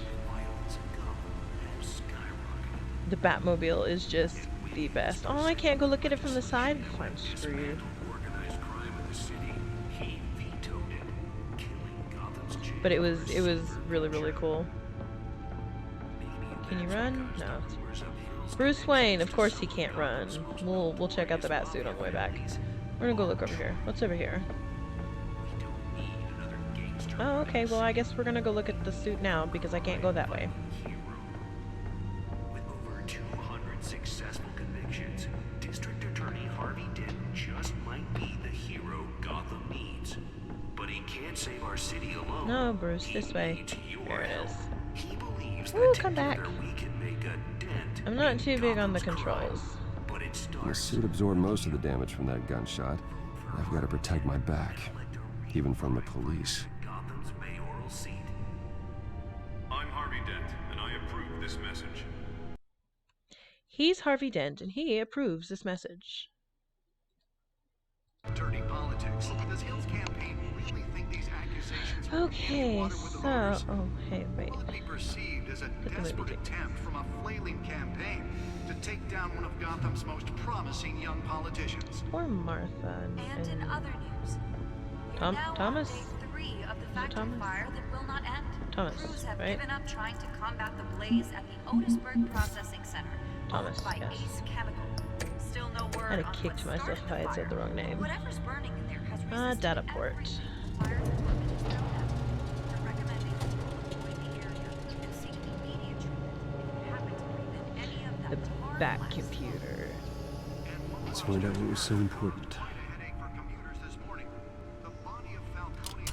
Speaker 1: The Batmobile is just the best. Oh, I can't go look at it from the side. I'm screwed. But it was really, really cool. Can you run? No. Bruce Wayne, of course he can't run. We'll check out the Batsuit on the way back. We're gonna go look over here. What's over here? Oh, okay. Well, I guess we're gonna go look at the suit now because I can't go that way.
Speaker 14: With over 200 successful convictions, District Attorney Harvey Dent just might be the hero Gotham needs. But he can't save our city alone.
Speaker 1: No, Bruce, this way. There it is.
Speaker 14: He believes
Speaker 1: Ooh,
Speaker 14: that
Speaker 1: come back.
Speaker 14: together we can make a dent.
Speaker 1: I'm not too big on the controls.
Speaker 14: But it
Speaker 5: The
Speaker 14: starts
Speaker 5: suit absorbed most of the damage from that gunshot. I've got to protect my back, even from the police.
Speaker 14: Gotham's mayoral seat. I'm Harvey Dent, and I approve this message.
Speaker 1: He's Harvey Dent, and he approves this message.
Speaker 12: Dirty politics. Does Hill's campaign really think these accusations
Speaker 1: Okay, so... Oh, hey, wait.
Speaker 12: will it be perceived as a desperate attempt from a flailing campaign to take down one of Gotham's most promising young politicians?
Speaker 1: Poor Martha.
Speaker 13: And in other news,
Speaker 1: Thomas?
Speaker 13: on day 3 of the factory fire that will not end.
Speaker 1: Thomas,
Speaker 13: Crews have
Speaker 1: right?
Speaker 13: given up trying to combat the blaze at the Otisburg Processing Center,
Speaker 1: Thomas,
Speaker 13: owned by
Speaker 1: yes.
Speaker 13: Ace Chemical. Still no word
Speaker 1: I'd
Speaker 13: on
Speaker 1: have
Speaker 13: what
Speaker 1: kicked myself
Speaker 13: started
Speaker 1: if I had said the wrong name.
Speaker 13: Whatever's burning in there has
Speaker 1: Ah,
Speaker 13: resisted
Speaker 1: data port.
Speaker 13: everything the fire department has thrown at it. They're recommending that you avoid the area and seek immediate treatment if you happen to breathe in any of that tar
Speaker 1: Back
Speaker 13: blast.
Speaker 1: computer.
Speaker 5: Let's find out what was so important.
Speaker 12: Headache for commuters this morning. The body of Falcone.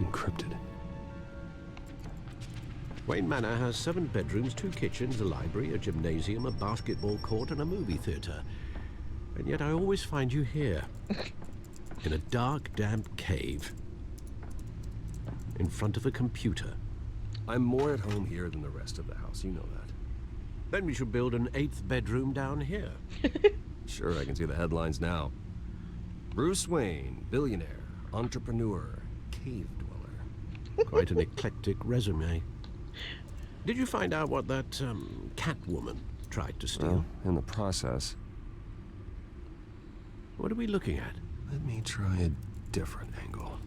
Speaker 5: Encrypted.
Speaker 6: Wayne Manor has 7 bedrooms, 2 kitchens, a library, a gymnasium, a basketball court, and a movie theater. And yet I always find you here. In a dark, damp cave. In front of a computer.
Speaker 5: I'm more at home here than the rest of the house, you know that.
Speaker 6: Then we should build an 8th bedroom down here.
Speaker 5: Sure, I can see the headlines now. Bruce Wayne, billionaire, entrepreneur, cave dweller.
Speaker 6: Quite an eclectic resume. Did you find out what that, Catwoman tried to steal?
Speaker 5: Well, in the process.
Speaker 6: What are we looking at?
Speaker 5: Let me try a different angle.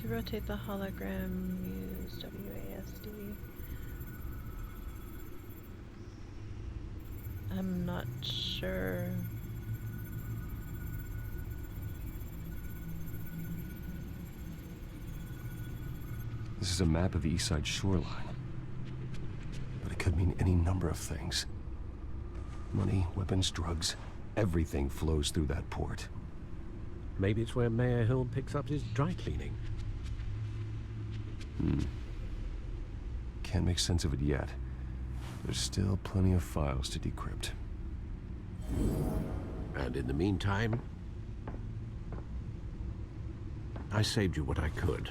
Speaker 1: To rotate the hologram, use WASD. I'm not sure.
Speaker 5: This is a map of the East Side shoreline. But it could mean any number of things. Money, weapons, drugs, everything flows through that port.
Speaker 6: Maybe it's where Mayor Hill picks up his dry cleaning.
Speaker 5: Can't make sense of it yet. There's still plenty of files to decrypt.
Speaker 6: And in the meantime, I saved you what I could.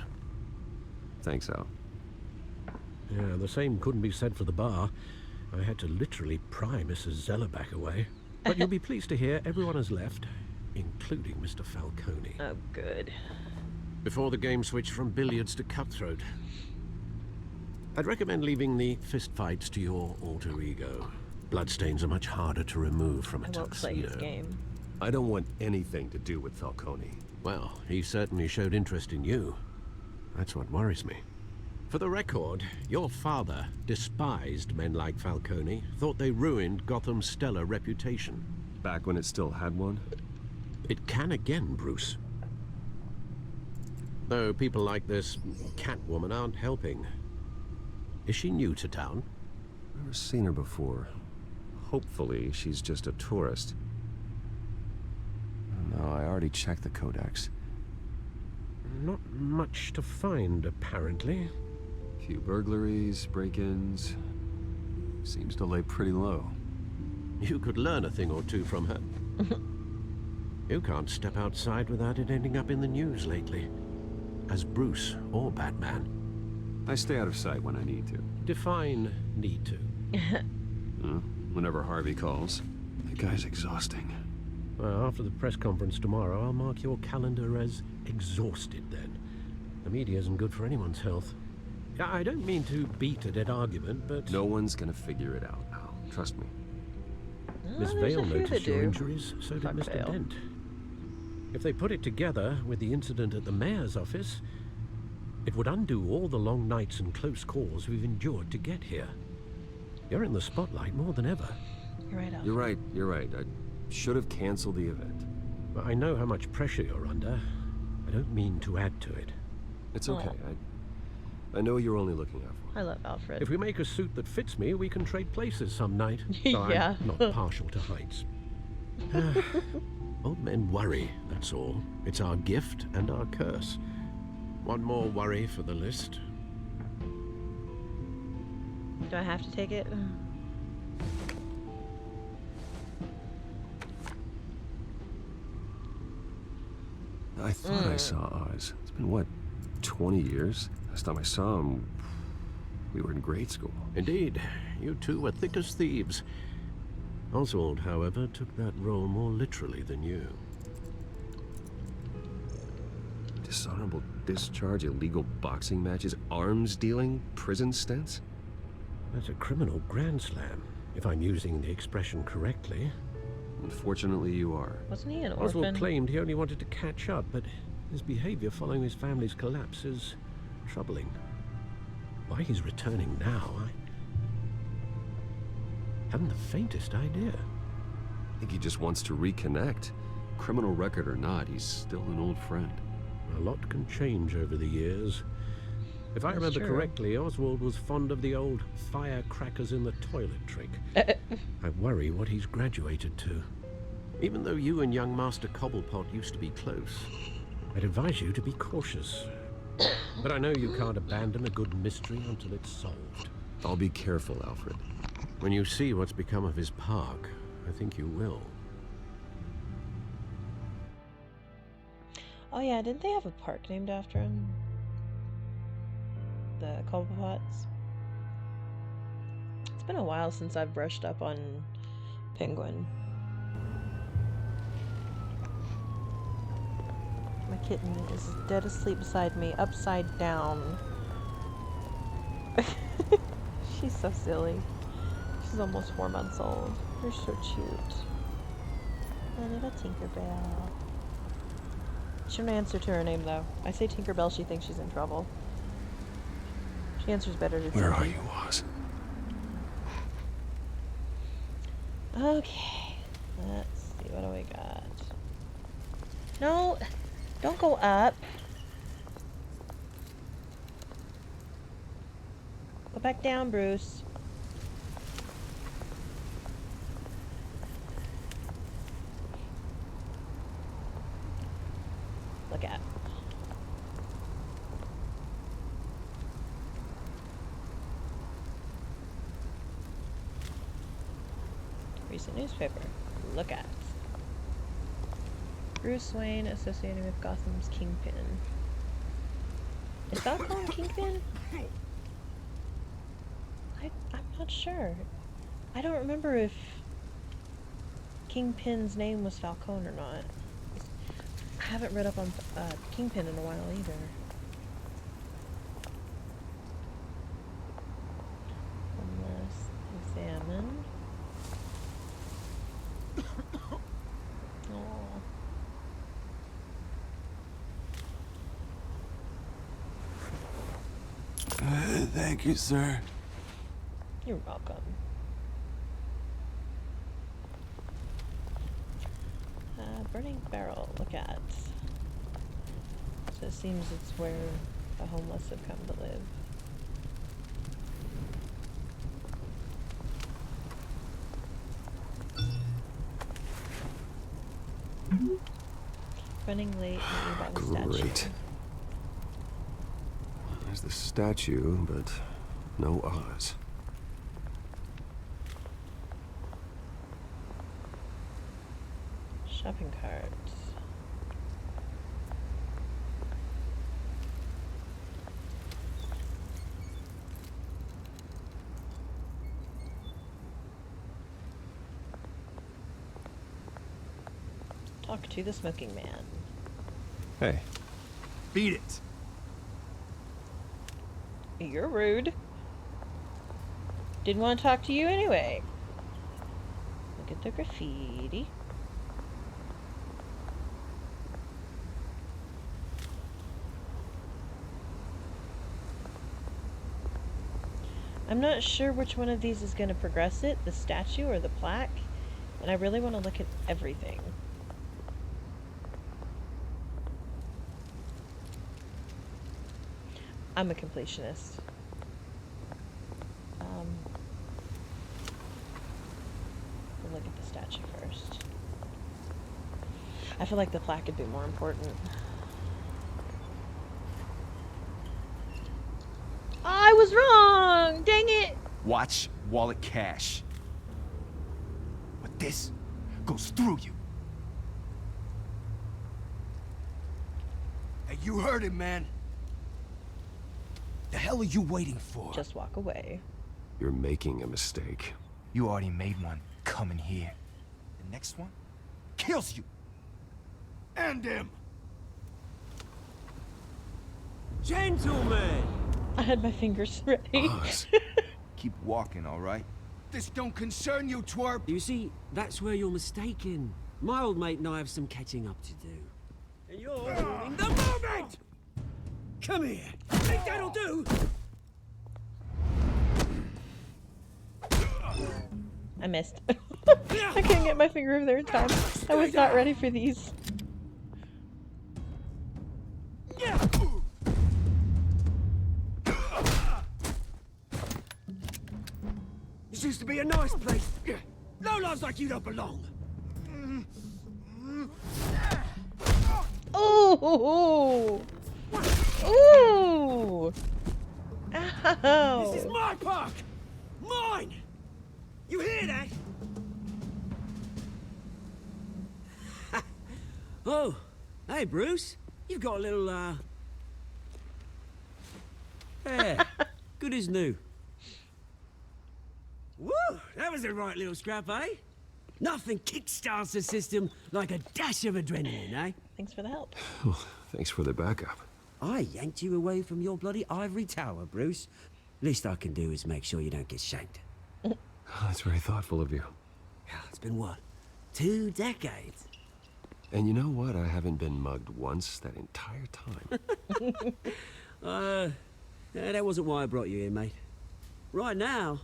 Speaker 5: Thanks, Al.
Speaker 6: Yeah, the same couldn't be said for the bar. I had to literally pry Mrs. Zellerback away. But you'll be pleased to hear everyone has left, including Mr. Falcone.
Speaker 1: Oh, good.
Speaker 6: Before the game switched from billiards to cutthroat. I'd recommend leaving the fistfights to your alter ego. Bloodstains are much harder to remove from a
Speaker 1: I won't play his game.
Speaker 5: I don't want anything to do with Falcone.
Speaker 6: Well, he certainly showed interest in you. That's what worries me. For the record, your father despised men like Falcone, thought they ruined Gotham's stellar reputation.
Speaker 5: Back when it still had one?
Speaker 6: It can again, Bruce. Though people like this Catwoman aren't helping. Is she new to town?
Speaker 5: Never seen her before. Hopefully, she's just a tourist. No, I already checked the codex.
Speaker 6: Not much to find, apparently.
Speaker 5: Few burglaries, break-ins. Seems to lay pretty low.
Speaker 6: You could learn a thing or two from her. You can't step outside without it ending up in the news lately. As Bruce or Batman.
Speaker 5: I stay out of sight when I need to.
Speaker 6: Define need to.
Speaker 5: Whenever Harvey calls. That guy's exhausting.
Speaker 6: Well, after the press conference tomorrow, I'll mark your calendar as exhausted then. The media isn't good for anyone's health. I don't mean to beat a dead argument, but...
Speaker 5: No one's gonna figure it out now. Trust me.
Speaker 6: Miss Vale noticed your injuries, so did Mr.
Speaker 1: Vale.
Speaker 6: Dent. If they put it together with the incident at the mayor's office, it would undo all the long nights and close calls we've endured to get here. You're in the spotlight more than ever.
Speaker 1: You're right, Alfred.
Speaker 5: You're right. I should have canceled the event.
Speaker 6: But I know how much pressure you're under. I don't mean to add to it.
Speaker 5: It's okay. I know you're only looking out for me.
Speaker 1: I love Alfred.
Speaker 6: If we make a suit that fits me, we can trade places some night.
Speaker 1: Yeah.
Speaker 6: I'm not partial to heights. Old men worry, that's all. It's our gift and our curse. One more worry for the list.
Speaker 1: Do I have to take it?
Speaker 5: I thought I saw Oz. It's been, what, 20 years? Last time I saw him, we were in grade school.
Speaker 6: Indeed. You two were thick as thieves. Oswald, however, took that role more literally than you.
Speaker 5: Dishonorable discharge, illegal boxing matches, arms dealing, prison stints?
Speaker 6: That's a criminal grand slam, if I'm using the expression correctly.
Speaker 5: Unfortunately, you are.
Speaker 1: Wasn't he an orphan?
Speaker 6: Oswald claimed he only wanted to catch up, but his behavior following his family's collapse is troubling. Why he's returning now, I haven't the faintest idea.
Speaker 5: I think he just wants to reconnect. Criminal record or not, he's still an old friend.
Speaker 6: A lot can change over the years. If I remember correctly, Oswald was fond of the old firecrackers in the toilet trick. I worry what he's graduated to. Even though you and young Master Cobblepot used to be close, I'd advise you to be cautious. But I know you can't abandon a good mystery until it's solved.
Speaker 5: I'll be careful, Alfred.
Speaker 6: When you see what's become of his park, I think you will.
Speaker 1: Oh yeah, didn't they have a park named after him? The Cobblepots? It's been a while since I've brushed up on Penguin. My kitten is dead asleep beside me, upside down. She's so silly. She's almost 4 months old. They're so cute. A little Tinkerbell. She don't answer to her name though. I say Tinkerbell, she thinks she's in trouble. She answers better to
Speaker 5: Where
Speaker 1: Tinky.
Speaker 5: are you, Oz?
Speaker 1: Okay. Let's see, what do we got? No, don't go up. Go back down, Bruce. Look at. Recent newspaper. Look at. Bruce Wayne associated with Gotham's Kingpin. Is Falcone Kingpin? I'm not sure. I don't remember if Kingpin's name was Falcone or not. I haven't read up on Kingpin in a while either. Let's examine.
Speaker 2: Thank you, sir.
Speaker 1: You're welcome. Burning barrel, look at. So it seems it's where the homeless have come to live. Running late, maybe by the statue.
Speaker 5: Great. There's the statue, but no Oz.
Speaker 1: Shopping carts. Talk to the smoking man.
Speaker 5: Hey.
Speaker 2: Beat it.
Speaker 1: You're rude. Didn't want to talk to you anyway. Look at the graffiti. I'm not sure which one of these is going to progress it, the statue or the plaque, and I really want to look at everything. I'm a completionist. We'll look at the statue first. I feel like the plaque would be more important. I was wrong! Dang it!
Speaker 2: Watch wallet cash. But this goes through you. Hey, you heard it, man. The hell are you waiting for?
Speaker 1: Just walk away.
Speaker 5: You're making a mistake.
Speaker 2: You already made one coming here. The next one kills you. And him.
Speaker 15: Gentlemen!
Speaker 1: I had my fingers ready.
Speaker 2: Keep walking, all right? This don't concern you, twerp.
Speaker 15: You see, that's where you're mistaken. My old mate and I have some catching up to do. And you're ruining the moment! Come here. Think that'll do?
Speaker 1: I missed. I couldn't get my finger over there in time. I was not ready for these.
Speaker 15: This used to be a nice place. No lives like you don't belong.
Speaker 1: Ooh! Ooh! Ow!
Speaker 15: This is my park! Mine! You hear that? Oh, hey Bruce. You've got a little, yeah, good as new. Woo! That was a right little scrap, eh? Nothing kickstarts the system like a dash of adrenaline, eh?
Speaker 1: Thanks for the help.
Speaker 5: Well, thanks for the backup.
Speaker 15: I yanked you away from your bloody ivory tower, Bruce. Least I can do is make sure you don't get shanked.
Speaker 5: That's very thoughtful of you.
Speaker 15: It's been what? 2 decades?
Speaker 5: And you know what? I haven't been mugged once that entire time.
Speaker 15: That wasn't why I brought you here, mate. Right now,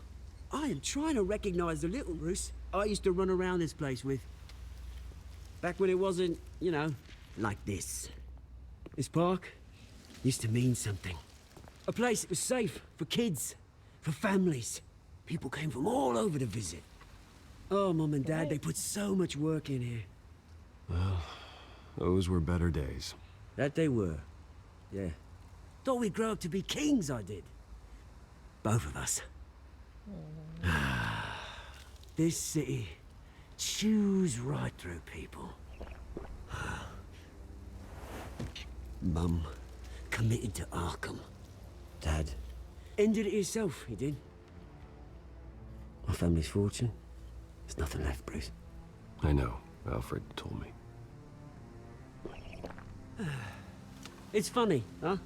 Speaker 15: I am trying to recognize the little Bruce I used to run around this place with. Back when it wasn't, you know, like this. This park used to mean something. A place that was safe for kids, for families. People came from all over to visit. Oh, Mum and Dad, they put so much work in here.
Speaker 5: Well, those were better days.
Speaker 15: That they were. Yeah. Thought we'd grow up to be kings, I did. Both of us. This city chews right through people. Mum committed to Arkham. Dad ended it himself, he did. My family's fortune. There's nothing left, Bruce.
Speaker 5: I know. Alfred told me.
Speaker 15: It's funny, huh?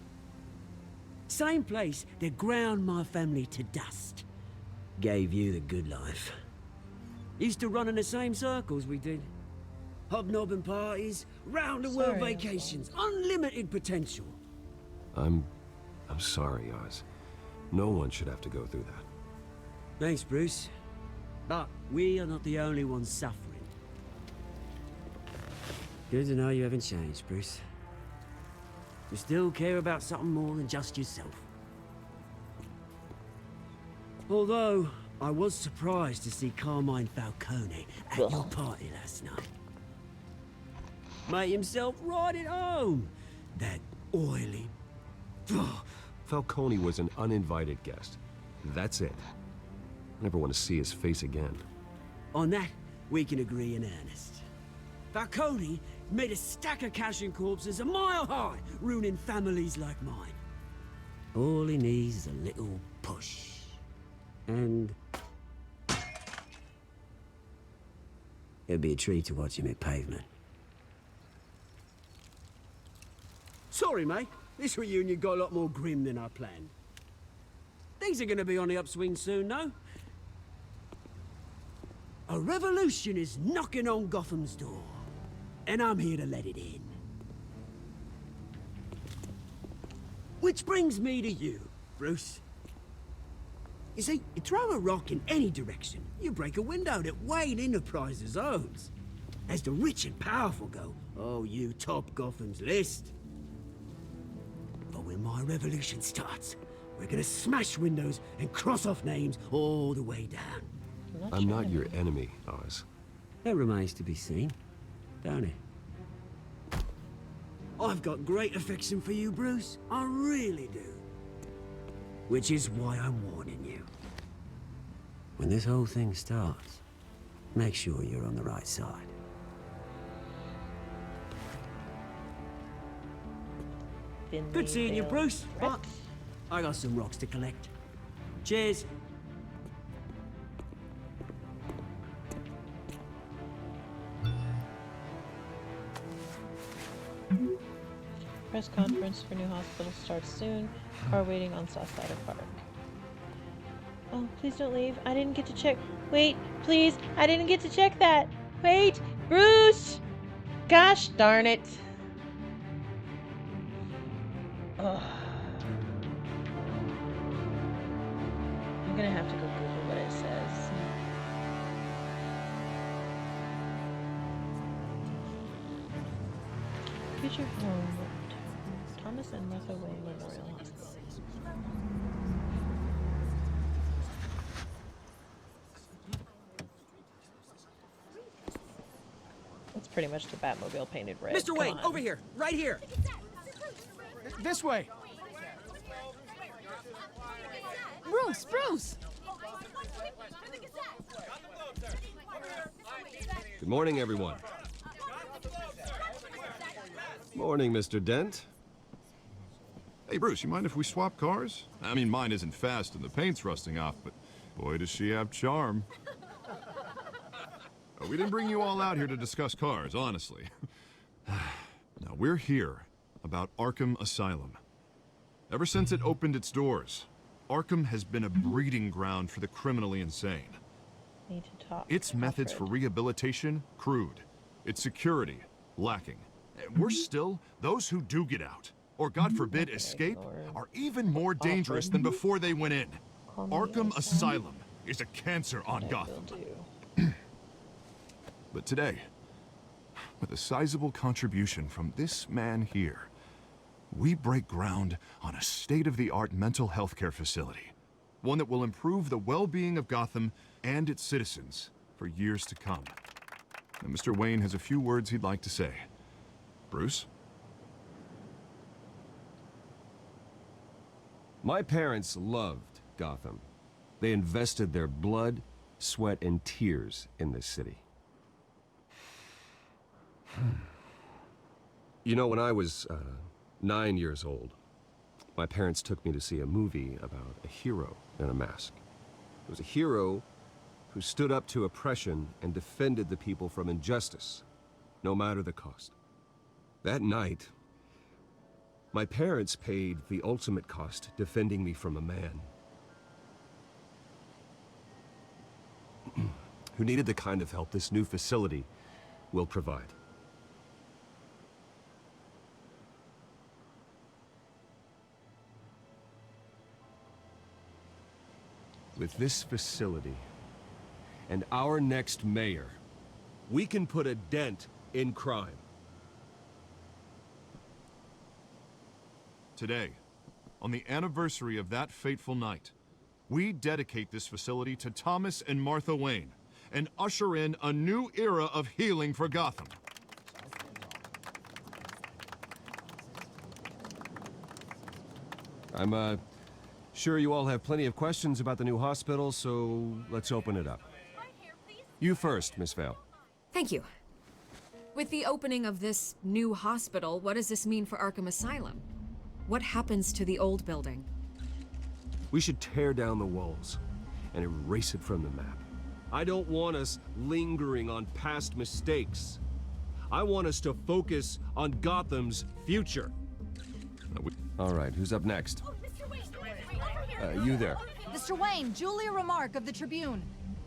Speaker 15: Same place that ground my family to dust. Gave you the good life. Used to run in the same circles we did. Hobnobbing parties, round-the-world vacations, unlimited potential.
Speaker 5: I'm sorry, Oz. No one should have to go through that.
Speaker 15: Thanks, Bruce. But we are not the only ones suffering. Good to know you haven't changed, Bruce. You still care about something more than just yourself. Although, I was surprised to see Carmine Falcone at your party last night. Made himself right at home. That oily,
Speaker 5: Falcone was an uninvited guest. That's it. I never want to see his face again.
Speaker 15: On that, we can agree in earnest. Falcone made a stack of cash and corpses a mile high, ruining families like mine. All he needs is a little push. And... it'd be a treat to watch him hit pavement. Sorry, mate. This reunion got a lot more grim than I planned. Things are gonna be on the upswing soon, no? A revolution is knocking on Gotham's door. And I'm here to let it in. Which brings me to you, Bruce. You see, you throw a rock in any direction, you break a window that Wayne Enterprises owns. As the rich and powerful go, oh, you top Gotham's list. But when my revolution starts, we're gonna smash windows and cross off names all the way down.
Speaker 5: I'm not your enemy, Oz.
Speaker 15: That remains to be seen, don't it? I've got great affection for you, Bruce. I really do. Which is why I'm warning you. When this whole thing starts, make sure you're on the right side. Good seeing you, Bruce. But I got some rocks to collect. Cheers.
Speaker 1: Press conference for new hospital starts soon. Car waiting on south side of park. Oh, please don't leave. I didn't get to check. Wait, please. I didn't get to check that. Wait, Bruce! Gosh darn it. Ugh. I'm gonna have to go Google what it says. Future home. Thomas and Martha Wayne Memorial Hospital. That's pretty much the Batmobile painted red.
Speaker 15: Mr. Wayne, over here, right here.
Speaker 2: This way.
Speaker 7: Bruce!
Speaker 5: Good morning, everyone. Morning, Mr. Dent.
Speaker 4: Hey, Bruce, you mind if we swap cars? I mean, mine isn't fast and the paint's rusting off, but boy, does she have charm. We didn't bring you all out here to discuss cars, honestly. Now, we're here about Arkham Asylum. Ever since it opened its doors, Arkham has been a breeding ground for the criminally insane.
Speaker 1: Need to talk.
Speaker 4: Its methods for rehabilitation, crude. Its security, lacking. And worse still, those who do get out, or God forbid escape, are even more dangerous than before they went in. Arkham Asylum is a cancer on Gotham. But today, with a sizable contribution from this man here, we break ground on a state-of-the-art mental health care facility. One that will improve the well-being of Gotham and its citizens for years to come. And Mr. Wayne has a few words he'd like to say. Bruce?
Speaker 5: My parents loved Gotham. They invested their blood, sweat, and tears in this city. You know, when I was 9 years old, my parents took me to see a movie about a hero in a mask. It was a hero who stood up to oppression and defended the people from injustice, no matter the cost. That night, my parents paid the ultimate cost defending me from a man who needed the kind of help this new facility will provide. With this facility and our next mayor, we can put a dent in crime.
Speaker 4: Today, on the anniversary of that fateful night, we dedicate this facility to Thomas and Martha Wayne and usher in a new era of healing for Gotham.
Speaker 5: I'm, sure you all have plenty of questions about the new hospital, so let's open it up. You first, Miss Vale.
Speaker 16: Thank you. With the opening of this new hospital, what does this mean for Arkham Asylum? What happens to the old building?
Speaker 5: We should tear down the walls and erase it from the map. I don't want us lingering on past mistakes. I want us to focus on Gotham's future. All right, who's up next? You there.
Speaker 17: Mr. Wayne, Julia Remark of the Tribune.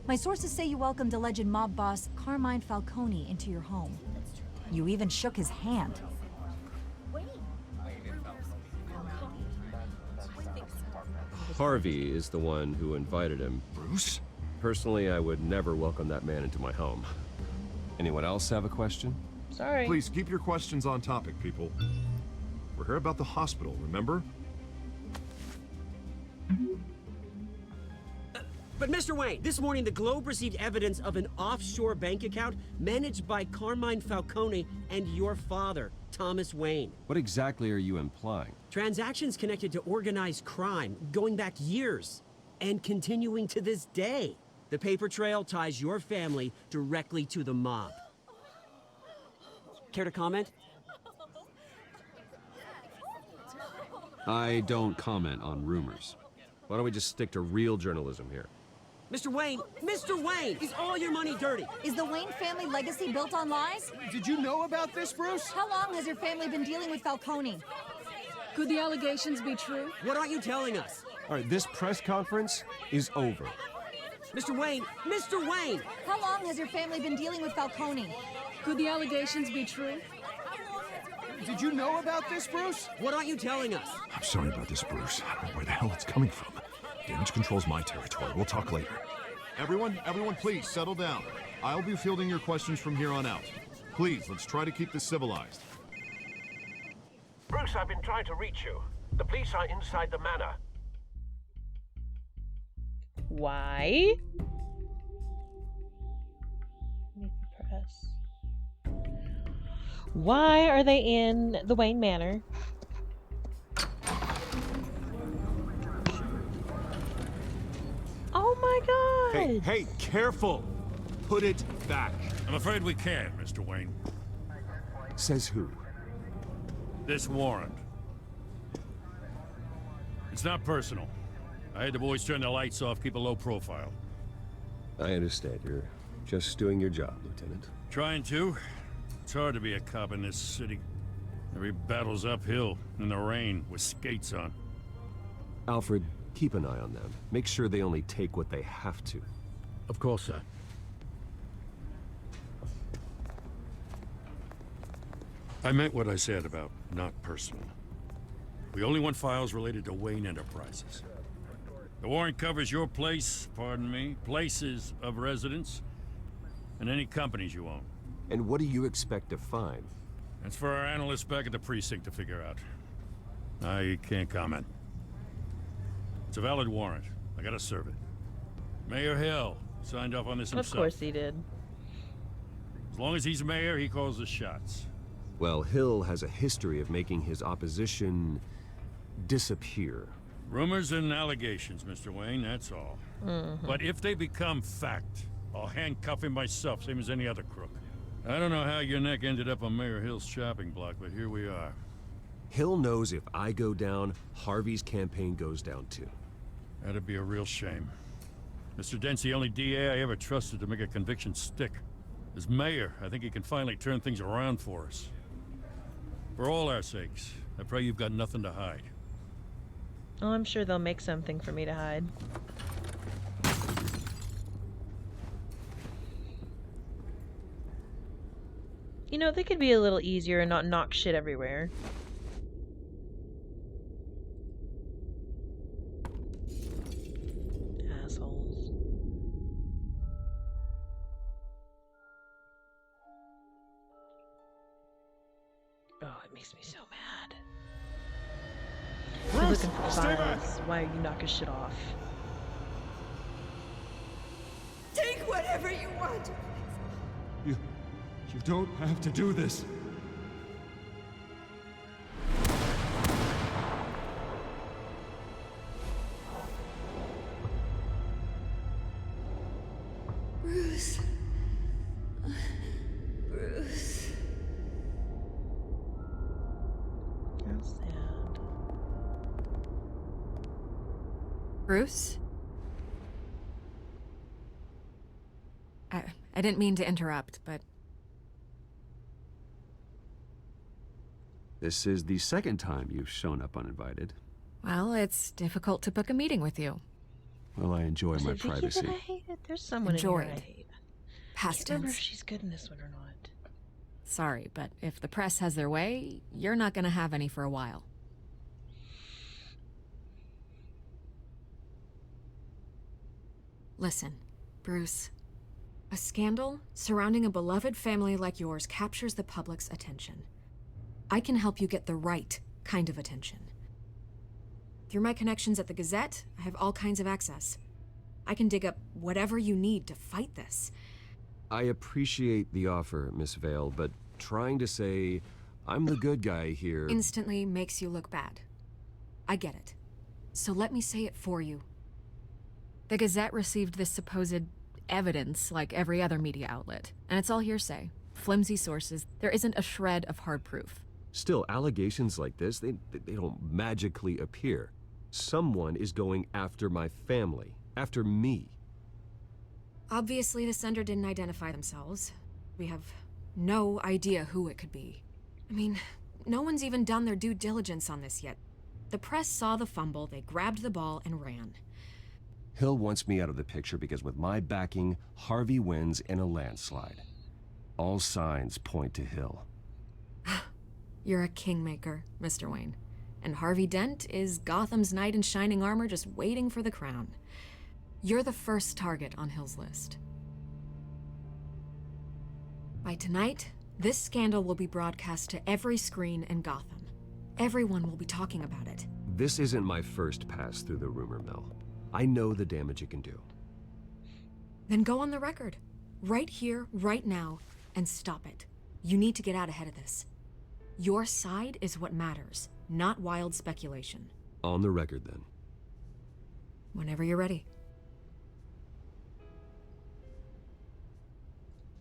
Speaker 17: My sources say you welcomed alleged mob boss Carmine Falcone into your home. You even shook his hand.
Speaker 5: Harvey is the one who invited him. Bruce? Personally, I would never welcome that man into my home. Anyone else have a question?
Speaker 1: Sorry.
Speaker 4: Please keep your questions on topic, people. We're here about the hospital, remember?
Speaker 15: But Mr. Wayne, this morning the Globe received evidence of an offshore bank account managed by Carmine Falcone and your father, Thomas Wayne.
Speaker 5: What exactly are you implying?
Speaker 15: Transactions connected to organized crime, going back years, and continuing to this day. The paper trail ties your family directly to the mob. Care to comment?
Speaker 5: I don't comment on rumors. Why don't we just stick to real journalism here?
Speaker 15: Mr. Wayne, is all your money dirty?
Speaker 17: Is the Wayne family legacy built on lies?
Speaker 2: Did you know about this, Bruce?
Speaker 17: How long has your family been dealing with Falcone?
Speaker 16: Could the allegations be true?
Speaker 15: What aren't you telling us?
Speaker 5: All right, this press conference is over.
Speaker 15: Mr. Wayne!
Speaker 17: How long has your family been dealing with Falcone?
Speaker 16: Could the allegations be true?
Speaker 2: Did you know about this, Bruce?
Speaker 15: What aren't you telling us?
Speaker 3: I'm sorry about this, Bruce. I don't know where the hell it's coming from. Damage control's my territory. We'll talk later.
Speaker 4: Everyone, please settle down. I'll be fielding your questions from here on out. Please, let's try to keep this civilized.
Speaker 18: Bruce, I've been trying to reach you. The police are inside the manor.
Speaker 1: Why? Meet the press. Why are they in the Wayne Manor? Oh my god!
Speaker 3: Hey, careful! Put it back.
Speaker 8: I'm afraid we can't, Mr. Wayne.
Speaker 3: Says who?
Speaker 8: This warrant. It's not personal. I had the boys turn the lights off, keep a low profile.
Speaker 5: I understand. You're just doing your job, Lieutenant.
Speaker 8: Trying to. It's hard to be a cop in this city. Every battle's uphill, in the rain, with skates on.
Speaker 5: Alfred, keep an eye on them. Make sure they only take what they have to.
Speaker 6: Of course, sir.
Speaker 8: I meant what I said about not personal. We only want files related to Wayne Enterprises. The warrant covers your place, pardon me, places of residence, and any companies you own.
Speaker 5: And what do you expect to find?
Speaker 8: That's for our analysts back at the precinct to figure out. I can't comment. It's a valid warrant. I gotta serve it. Mayor Hill signed off on this himself.
Speaker 1: Of course he did.
Speaker 8: As long as he's mayor, he calls the shots.
Speaker 5: Well, Hill has a history of making his opposition disappear.
Speaker 8: Rumors and allegations, Mr. Wayne, that's all. But if they become fact, I'll handcuff him myself, same as any other crook. I don't know how your neck ended up on Mayor Hill's shopping block, but here we are.
Speaker 5: Hill knows if I go down, Harvey's campaign goes down too.
Speaker 8: That'd be a real shame. Mr. Dent's the only DA I ever trusted to make a conviction stick. As mayor, I think he can finally turn things around for us. For all our sakes, I pray you've got nothing to hide.
Speaker 1: Oh, I'm sure they'll make something for me to hide. You know, they could be a little easier and not knock shit everywhere. Assholes. Oh, it makes me so mad. You're looking for files. Why are you knocking shit off?
Speaker 11: Take whatever you want.
Speaker 3: You don't have to do this.
Speaker 1: sound.
Speaker 16: Bruce? I didn't mean to interrupt, but...
Speaker 5: This is the second time you've shown up uninvited.
Speaker 16: Well, it's difficult to book a meeting with you.
Speaker 5: Well, I enjoy my
Speaker 1: Vicky
Speaker 5: privacy.
Speaker 1: that I hate it? There's someone
Speaker 16: Enjoyed.
Speaker 1: in here I hate.
Speaker 16: Past
Speaker 1: I can't remember if
Speaker 16: tense.
Speaker 1: she's good in this one or not.
Speaker 16: Sorry, but if the press has their way, you're not gonna have any for a while. Listen, Bruce. A scandal surrounding a beloved family like yours captures the public's attention. I can help you get the right kind of attention. Through my connections at the Gazette, I have all kinds of access. I can dig up whatever you need to fight this.
Speaker 5: I appreciate the offer, Miss Vale, but trying to say I'm the good guy here...
Speaker 16: Instantly makes you look bad. I get it. So let me say it for you. The Gazette received this supposed evidence like every other media outlet, and it's all hearsay. Flimsy sources. There isn't a shred of hard proof.
Speaker 5: Still, allegations like this, they don't magically appear. Someone is going after my family, after me.
Speaker 16: Obviously, the sender didn't identify themselves. We have no idea who it could be. I mean, no one's even done their due diligence on this yet. The press saw the fumble, they grabbed the ball and ran.
Speaker 5: Hill wants me out of the picture because with my backing, Harvey wins in a landslide. All signs point to Hill.
Speaker 16: You're a kingmaker, Mr. Wayne. And Harvey Dent is Gotham's knight in shining armor just waiting for the crown. You're the first target on Hill's list. By tonight, this scandal will be broadcast to every screen in Gotham. Everyone will be talking about it.
Speaker 5: This isn't my first pass through the rumor mill. I know the damage it can do.
Speaker 16: Then go on the record. Right here, right now, and stop it. You need to get out ahead of this. Your side is what matters, not wild speculation.
Speaker 5: On the record, then.
Speaker 16: Whenever you're ready.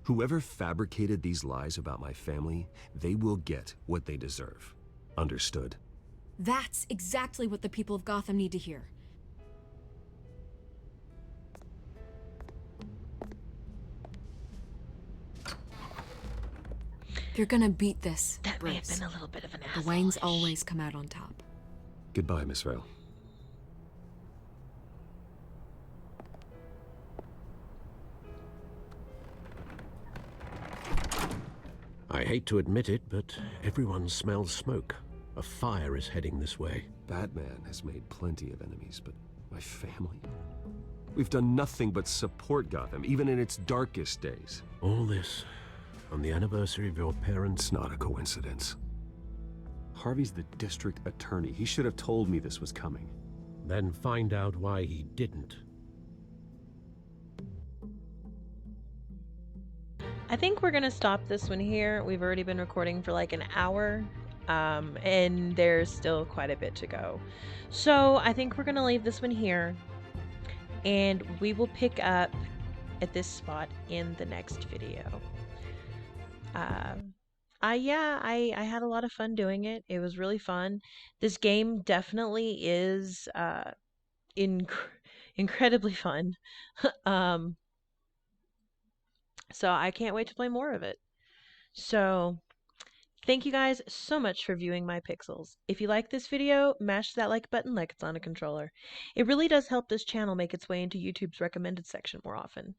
Speaker 5: Whoever fabricated these lies about my family, they will get what they deserve. Understood?
Speaker 16: That's exactly what the people of Gotham need to hear. You're gonna beat this,
Speaker 1: That
Speaker 16: Bruce.
Speaker 1: may have been a little bit of an asshole.
Speaker 16: The Waynes always come out on top.
Speaker 5: Goodbye, Miss Vale.
Speaker 6: I hate to admit it, but everyone smells smoke. A fire is heading this way.
Speaker 5: Batman has made plenty of enemies, but my family? We've done nothing but support Gotham, even in its darkest days.
Speaker 6: All this on the anniversary of your parents'...
Speaker 5: It's not a coincidence. Harvey's the district attorney. He should have told me this was coming.
Speaker 6: Then find out why he didn't.
Speaker 1: I think we're gonna stop this one here. We've already been recording for like an hour, and there's still quite a bit to go. So I think we're gonna leave this one here, and we will pick up at this spot in the next video. I had a lot of fun doing it. It was really fun. This game definitely is incredibly fun. So I can't wait to play more of it. So thank you guys so much for viewing my pixels. If you like this video, mash that like button like it's on a controller. It really does help this channel make its way into YouTube's recommended section more often.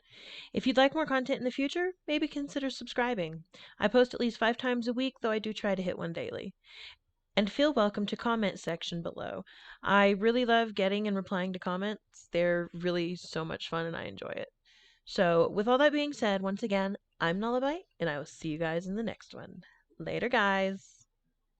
Speaker 1: If you'd like more content in the future, maybe consider subscribing. I post at least 5 times a week, though I do try to hit one daily. And feel welcome to comment section below. I really love getting and replying to comments. They're really so much fun and I enjoy it. So with all that being said, once again, I'm Nalabyte, and I will see you guys in the next one. Later, guys!